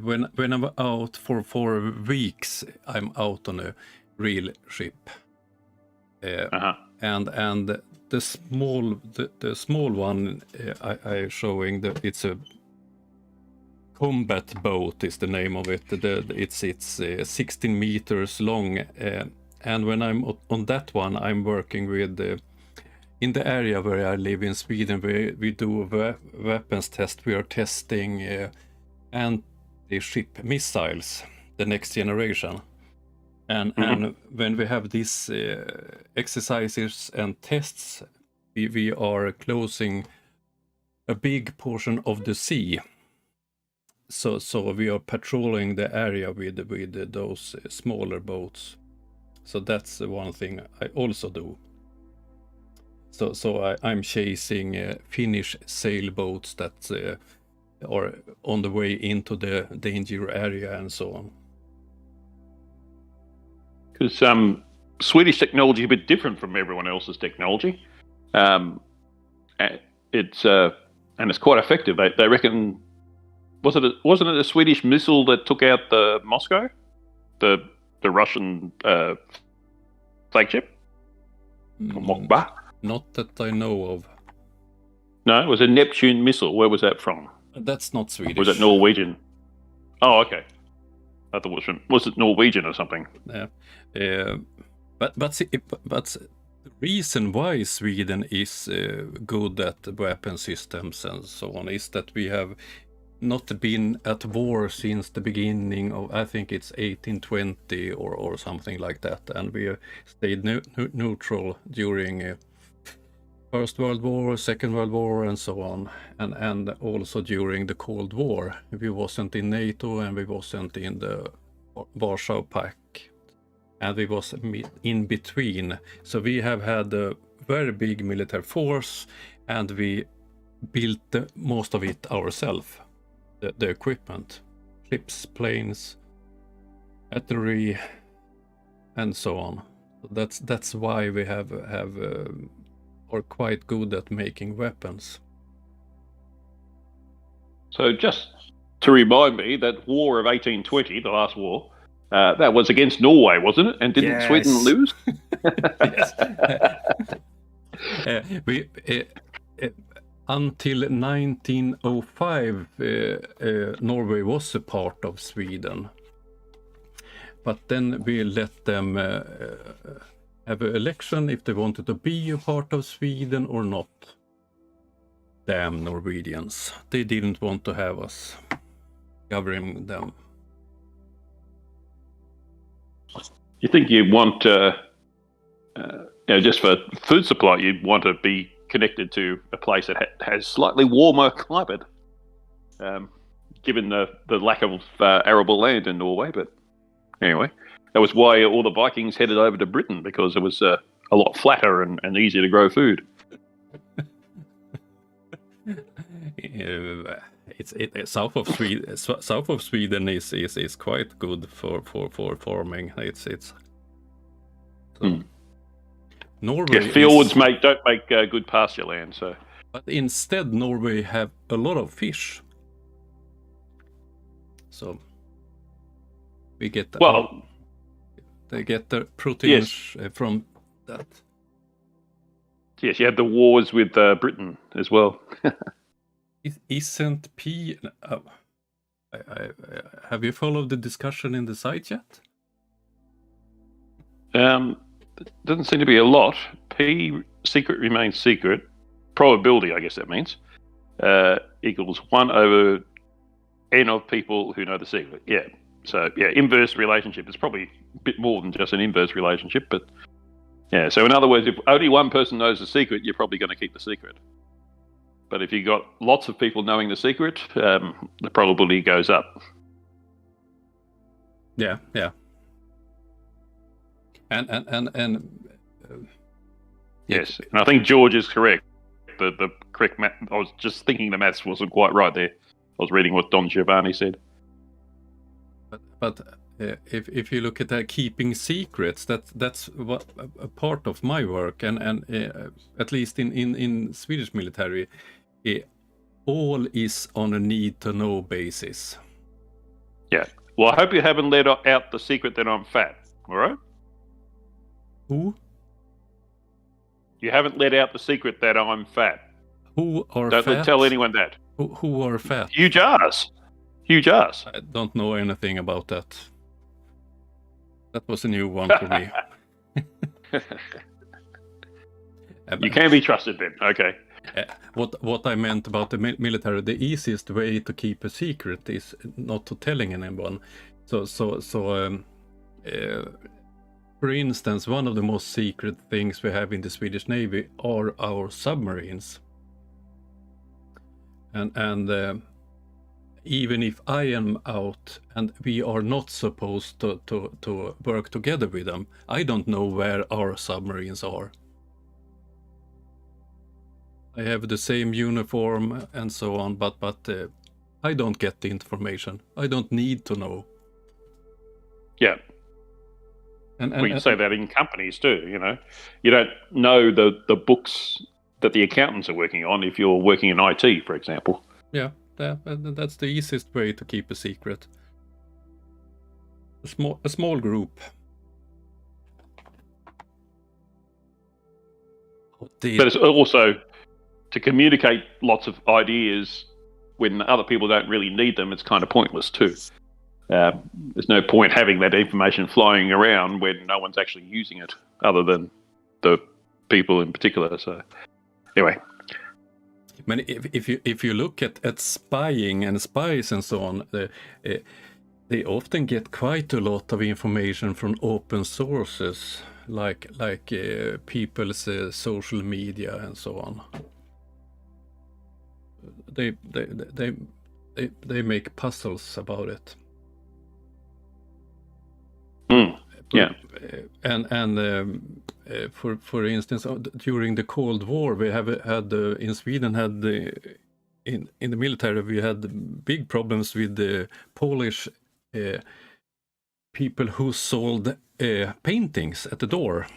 When I'm out for 4 weeks, I'm out on a real ship. And the small one I showing that it's a combat boat is the name of it. It's 16 meters long, and when I'm on that one, I'm working with in the area where I live in Sweden. We do weapons test. We are testing anti-ship missiles, the next generation, and when we have these exercises and tests, we are closing a big portion of the sea. So we are patrolling the area with those smaller boats. So that's one thing I also do. So I'm chasing Finnish sailboats that are on the way into the danger area and so on. Because Swedish technology is a bit different from everyone else's technology. It's quite effective. They reckon. Wasn't it a Swedish missile that took out the Moscow, the Russian flagship? Mokba? Not that I know of. No, it was a Neptune missile. Where was that from? That's not Swedish. Was it Norwegian? Oh, okay. I thought was it Norwegian or something? Yeah, but the reason why Sweden is good at weapon systems and so on is that we have not been at war since the beginning of, I think it's 1820 or something like that, and we stayed neutral during First World War, Second World War, and so on, and also during the Cold War. We wasn't in NATO and we wasn't in the Warsaw Pact, and we was in between. So we have had a very big military force, and we built most of it ourselves. The equipment, ships, planes, artillery, and so on. So that's why we have are quite good at making weapons. So just to remind me, that war of 1820, the last war, that was against Norway, wasn't it? And didn't Sweden lose? Until 1905, Norway was a part of Sweden. But then we let them have an election if they wanted to be a part of Sweden or not. Damn Norwegians. They didn't want to have us governing them. You think you want, just for food supply, you'd want to be connected to a place that has slightly warmer climate, given the lack of arable land in Norway. But anyway, that was why all the Vikings headed over to Britain, because it was a lot flatter and easier to grow food. South of Sweden is quite good for farming. It's Norway. Fields don't make good pasture land. So, but instead, Norway have a lot of fish. So we get they get their proteins from that. Yes, you had the wars with Britain as well. Isn't have you followed the discussion in the site yet? Doesn't seem to be a lot. P secret remains secret. Probability, I guess that means, equals 1 over n of people who know the secret. Yeah. So inverse relationship is probably a bit more than just an inverse relationship, but yeah. So in other words, if only one person knows the secret, you're probably going to keep the secret. But if you got lots of people knowing the secret, the probability goes up. Yeah. And yes, and I think George is correct. The correct math. I was just thinking the maths wasn't quite right there. I was reading what Don Giovanni said. But if you look at keeping secrets, that's what a part of my work, and at least in Swedish military, all is on a need-to-know basis. Yeah. Well, I hope you haven't let out the secret that I'm fat. All right. Who? You haven't let out the secret that I'm fat. Who are Don't fat? tell anyone that. Who are fat? You jars. Huge ass. I don't know anything about that. That was a new one for me. You can be trusted then. Okay. What I meant about the military, the easiest way to keep a secret is not to telling anyone. So for instance, one of the most secret things we have in the Swedish Navy are our submarines. And even if I am out and we are not supposed to work together with them, I don't know where our submarines are. I have the same uniform and so on, but I don't get the information. I don't need to know. Yeah. And you say that in companies too, you know. You don't know the books that the accountants are working on if you're working in IT, for example. Yeah, that's the easiest way to keep a secret. A small group. But it's also to communicate lots of ideas when other people don't really need them. It's kind of pointless too. There's no point having that information flying around when no one's actually using it, other than the people in particular. So, anyway. I mean, if you look at spying and spies and so on, they often get quite a lot of information from open sources, like people's social media and so on. They make puzzles about it. Yeah, and for instance, during the Cold War, we had in Sweden in the military we had big problems with the Polish people who sold paintings at the door.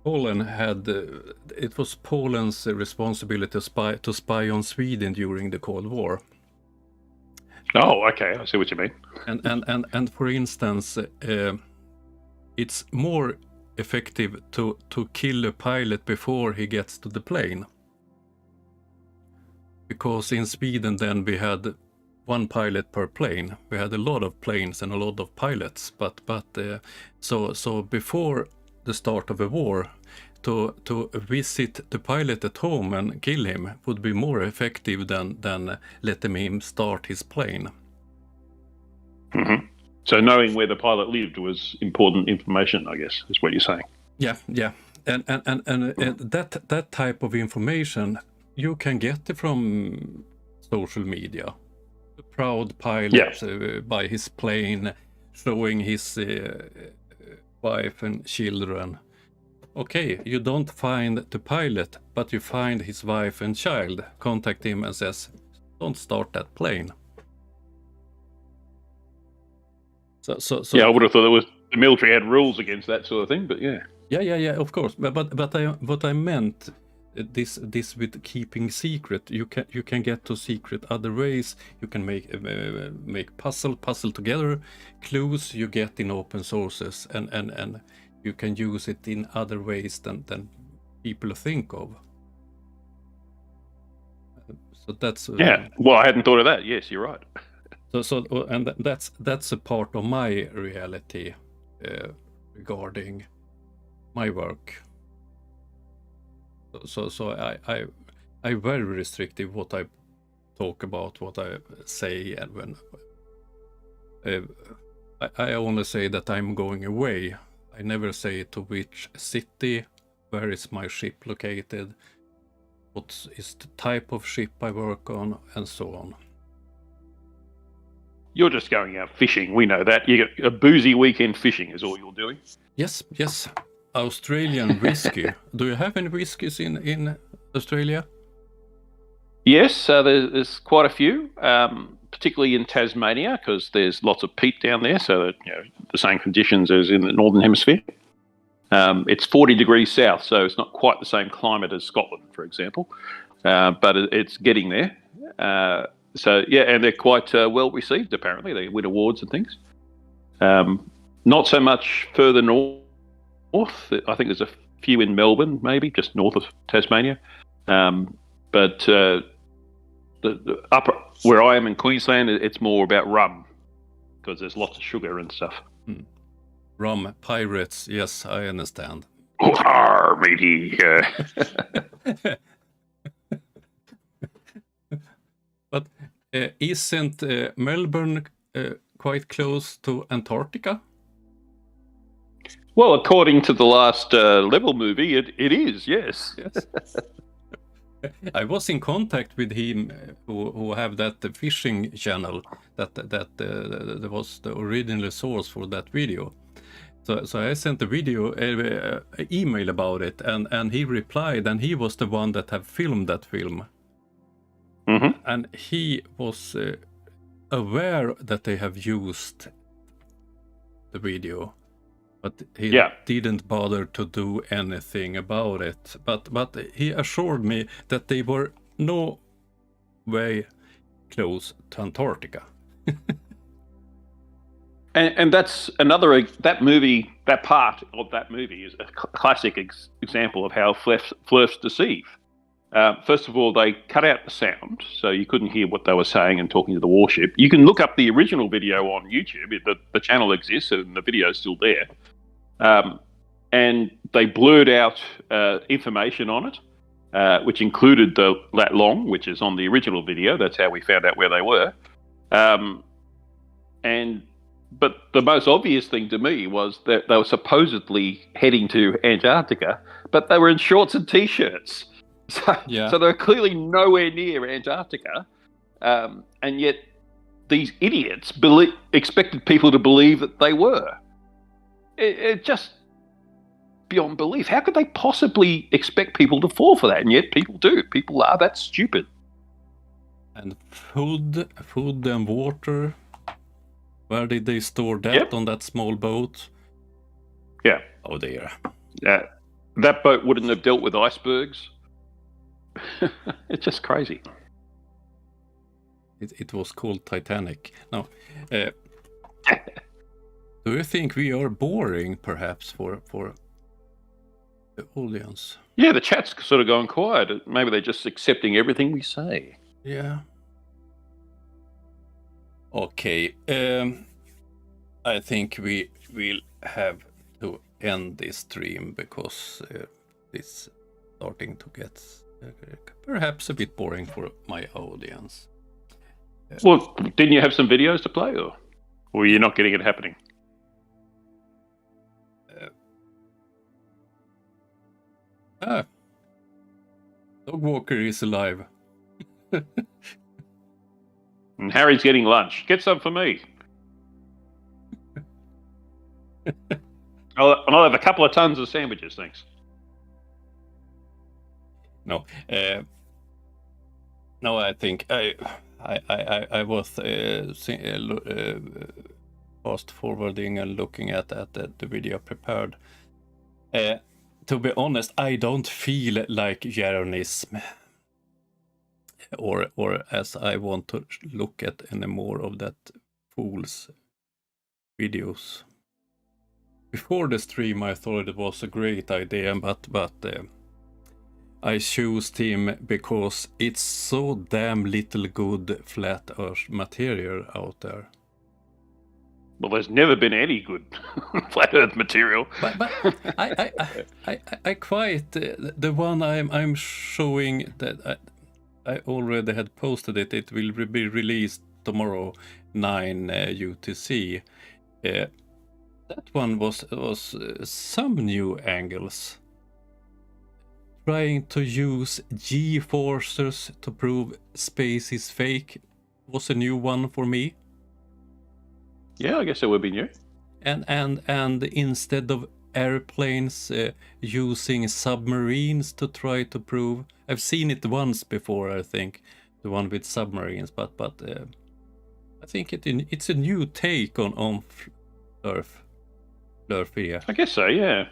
Poland had it was Poland's responsibility to spy on Sweden during the Cold War. Oh, okay, I see what you mean. And for instance, it's more effective to kill a pilot before he gets to the plane, because in Sweden then we had one pilot per plane. We had a lot of planes and a lot of pilots, but so before the start of a war, to visit the pilot at home and kill him would be more effective than letting him start his plane. Mm-hmm. So knowing where the pilot lived was important information, I guess, is what you're saying. Yeah, and that type of information you can get it from social media. The proud pilot by his plane, showing his wife and children. Okay, you don't find the pilot, but you find his wife and child. Contact him and says, "Don't start that plane." So yeah, I would have thought the military had rules against that sort of thing, but yeah. Yeah, of course. But what I meant, this with keeping secret, you can get to secret other ways. You can make puzzle together, clues you get in open sources, and you can use it in other ways than people think of. So that's yeah. Well, I hadn't thought of that. Yes, you're right. So and that's a part of my reality regarding my work. So I very restrictive what I talk about, what I say, and when I only say that I'm going away. I never say to which city, where is my ship located, what is the type of ship I work on, and so on. You're just going out fishing, we know that. You get a boozy weekend fishing is all you're doing. Yes. Australian whiskey. Do you have any whiskies in Australia? Yes, there's quite a few, particularly in Tasmania, because there's lots of peat down there, so that, the same conditions as in the Northern Hemisphere. It's 40 degrees south, so it's not quite the same climate as Scotland, for example, but it's getting there. So, yeah, and they're quite well received, apparently. They win awards and things. Not so much further north. I think there's a few in Melbourne, maybe, just north of Tasmania. But the upper where I am in Queensland, it's more about rum because there's lots of sugar and stuff. Rum pirates, yes, I understand. Oh, matey. But isn't Melbourne quite close to Antarctica? Well, according to the last Level movie, it is, yes. Yes. I was in contact with him, who have that fishing channel that was the original source for that video. So I sent a video, email about it, and he replied, and he was the one that have filmed that film. Mm-hmm. And he was aware that they have used the video, but he didn't bother to do anything about it. But he assured me that they were no way close to Antarctica. And that's another, that movie, that part of that movie is a classic example of how flirts deceive. First of all, they cut out the sound, so you couldn't hear what they were saying and talking to the warship. You can look up the original video on YouTube. The channel exists and the video is still there. And they blurred out information on it, which included that long, which is on the original video. That's how we found out where they were. But the most obvious thing to me was that they were supposedly heading to Antarctica, but they were in shorts and T-shirts. So they're clearly nowhere near Antarctica, and yet these idiots expected people to believe that they were. It just beyond belief. How could they possibly expect people to fall for that? And yet people do. People are that stupid. And food and water. Where did they store that on that small boat? Yeah. Oh dear. Yeah. That boat wouldn't have dealt with icebergs. It's just crazy. It was called Titanic. Now, do you think we are boring, perhaps, for the audience? Yeah, the chat's sort of gone quiet. Maybe they're just accepting everything we say. Yeah. Okay. I think we will have to end this stream because it's starting to get perhaps a bit boring for my audience. Well, didn't you have some videos to play, or were you not getting it happening? Dog Walker is alive. And Harry's getting lunch. Get some for me. I'll have a couple of tons of sandwiches, thanks. No, I think I was fast forwarding and looking at the video prepared. To be honest, I don't feel like Jeronism, or as I want to look at any more of that fool's videos. Before the stream, I thought it was a great idea, but I chose him because it's so damn little good flat earth material out there. Well, there's never been any good flat earth material. But I quite the one I'm showing that I already had posted it. It will be released tomorrow, 9 UTC. That one was some new angles. Trying to use G-forces to prove space is fake was a new one for me. Yeah, I guess it would be new. And instead of airplanes, using submarines to try to prove. I've seen it once before, I think, the one with submarines, but I think it's a new take on Earth. Yeah. I guess so. Yeah.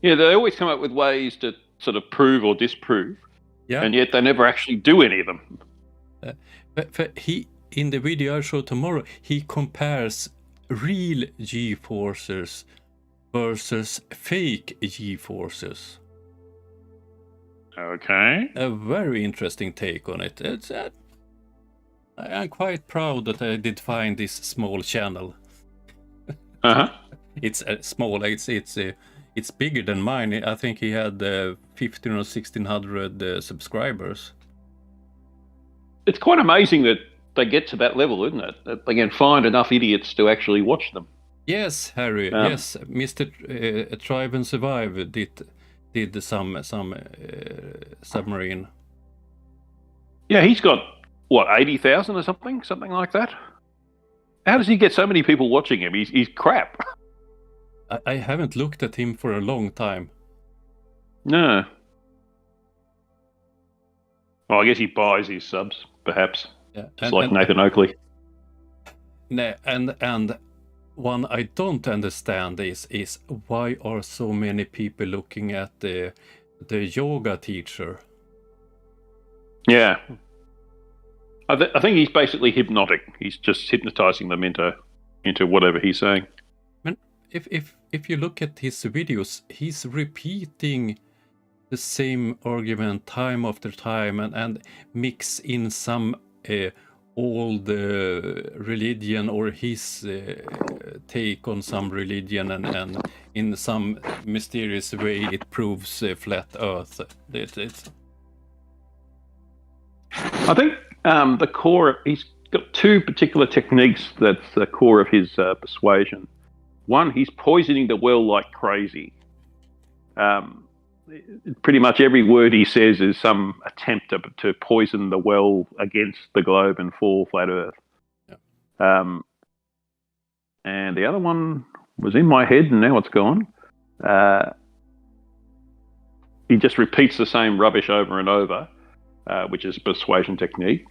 Yeah, they always come up with ways to sort of prove or disprove, and yet they never actually do any of them. But he, in the video I show tomorrow, he compares real G-forces versus fake G-forces. Okay. A very interesting take on it. It's I'm quite proud that I did find this small channel. Uh-huh. It's small. It's bigger than mine. I think he had 15 or 1600 subscribers. It's quite amazing that they get to that level, isn't it? That they can find enough idiots to actually watch them. Yes, Harry. Yes, Mr. Tribe and Survive did some submarine. Yeah, he's got what 80,000 or something like that. How does he get so many people watching him? He's crap. I haven't looked at him for a long time. No. Well, I guess he buys his subs, perhaps. Yeah, it's like Nathan Oakley. And one I don't understand is why are so many people looking at the yoga teacher? Yeah. I think he's basically hypnotic. He's just hypnotizing them into whatever he's saying. Man, if you look at his videos, he's repeating the same argument time after time and mix in some old religion or his take on some religion and in some mysterious way it proves flat earth. I think the core, he's got two particular techniques that's the core of his persuasion. One, he's poisoning the well like crazy. Pretty much every word he says is some attempt to poison the well against the globe and for flat earth. Yeah. And the other one was in my head and now it's gone. He just repeats the same rubbish over and over, which is a persuasion technique.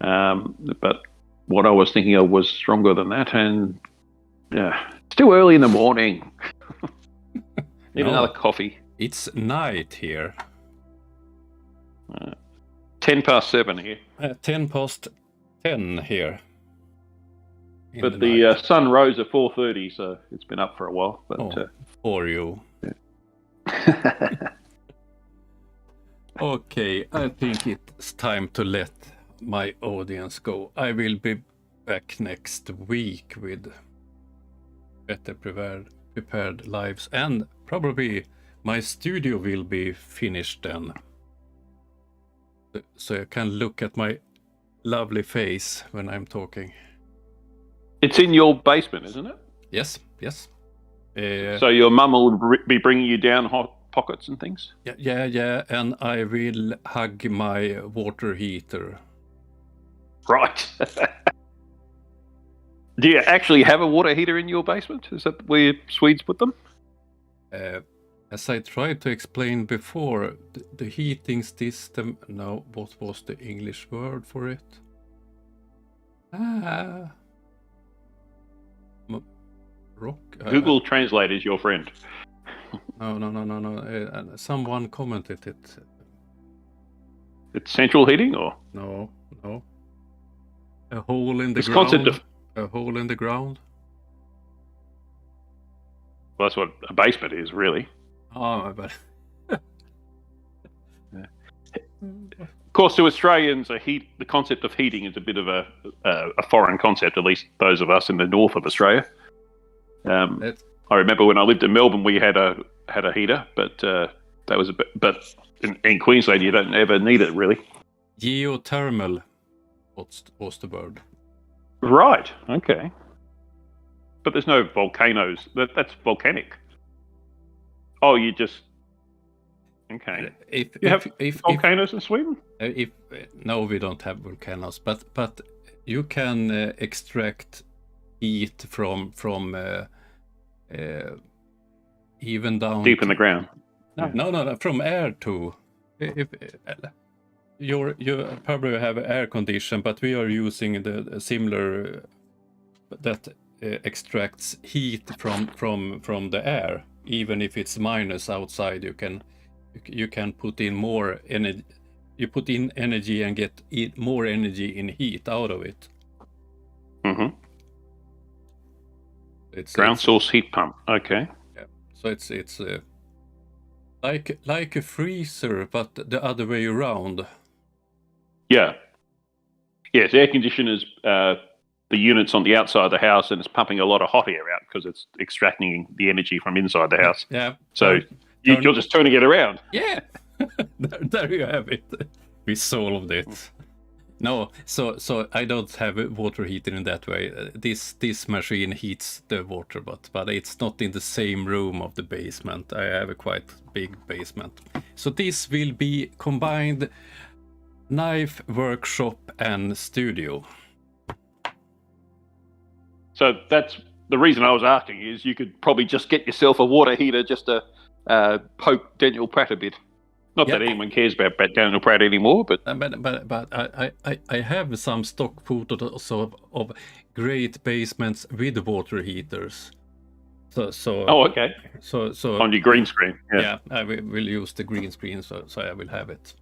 But what I was thinking of was stronger than that, and it's too early in the morning. Need another coffee. It's night here. 7:10 here. 10:10 here. But the sun rose at 4:30, so it's been up for a while. But for you. Yeah. Okay, I think it's time to let my audience go. I will be back next week with better prepared lives, and probably my studio will be finished then. So you can look at my lovely face when I'm talking. It's in your basement, isn't it? Yes. So your mum will be bringing you down hot pockets and things? Yeah, and I will hug my water heater. Right. Do you actually have a water heater in your basement? Is that where Swedes put them? As I tried to explain before, the heating system... No, what was the English word for it? Rock? Google Translate is your friend. No. Someone commented it. It's central heating, or? No. A hole in the this ground. Concept of... A hole in the ground. Well, that's what a basement is, really. Oh, but... Of course, to Australians, the concept of heating is a bit of a foreign concept, at least those of us in the north of Australia. I remember when I lived in Melbourne, we had a heater, but that was a bit. But in Queensland, you don't ever need it really. Geothermal, what's the word? Right. Okay. But there's no volcanoes. That's volcanic. Oh, you just. Okay. You have volcanoes in Sweden? No, we don't have volcanoes, but you can extract heat from even down deep in the ground. No, from air too. If you probably have air condition, but we are using the similar that extracts heat from the air. Even if it's minus outside, you can put in more energy. You put in energy and get more energy in heat out of it. Mm-hmm. It's ground source heat pump. Okay. Yeah. So it's like a freezer, but the other way around. Yeah. Yes, air conditioners, the unit's on the outside of the house and it's pumping a lot of hot air out because it's extracting the energy from inside the house. Yeah. So you're just turning it around. Yeah. there you have it. We solved it. No, so I don't have a water heater in that way. This machine heats the water, but it's not in the same room of the basement. I have a quite big basement. So this will be combined knife, workshop, and studio. So that's the reason I was asking is you could probably just get yourself a water heater just to poke Daniel Pratt a bit. Not that anyone cares about Daniel Pratt anymore, but I have some stock photos of great basements with water heaters. So okay. So on your green screen. Yeah, I will use the green screen, so I will have it.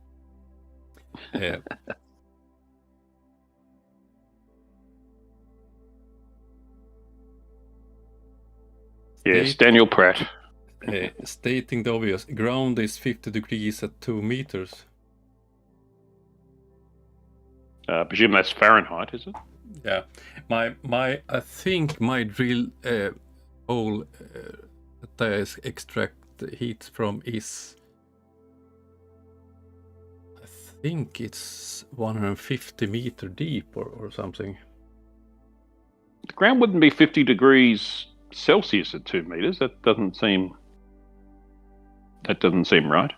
Yes, Daniel Pratt. Stating the obvious, ground is 50 degrees at 2 meters. I presume that's Fahrenheit, is it? Yeah, I think my drill hole that I extract heat from is, I think it's 150 meter deep or something. The ground wouldn't be 50 degrees Celsius at 2 meters. That doesn't seem right.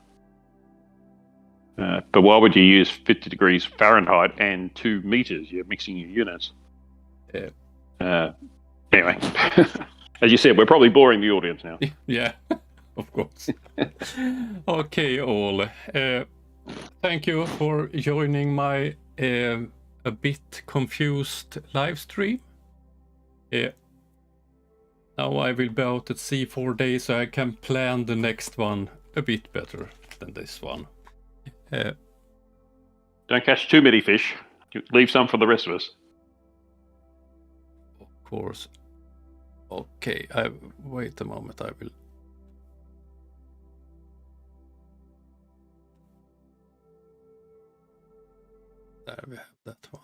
But why would you use 50 degrees Fahrenheit and 2 meters? You're mixing your units. Anyway, as you said, we're probably boring the audience now. Yeah, of course. Okay, all. Thank you for joining my a bit confused live stream. Now I will be out at sea 4 days, so I can plan the next one a bit better than this one. Don't catch too many fish. Leave some for the rest of us. Of course. Okay, wait a moment, I will... There we have that one.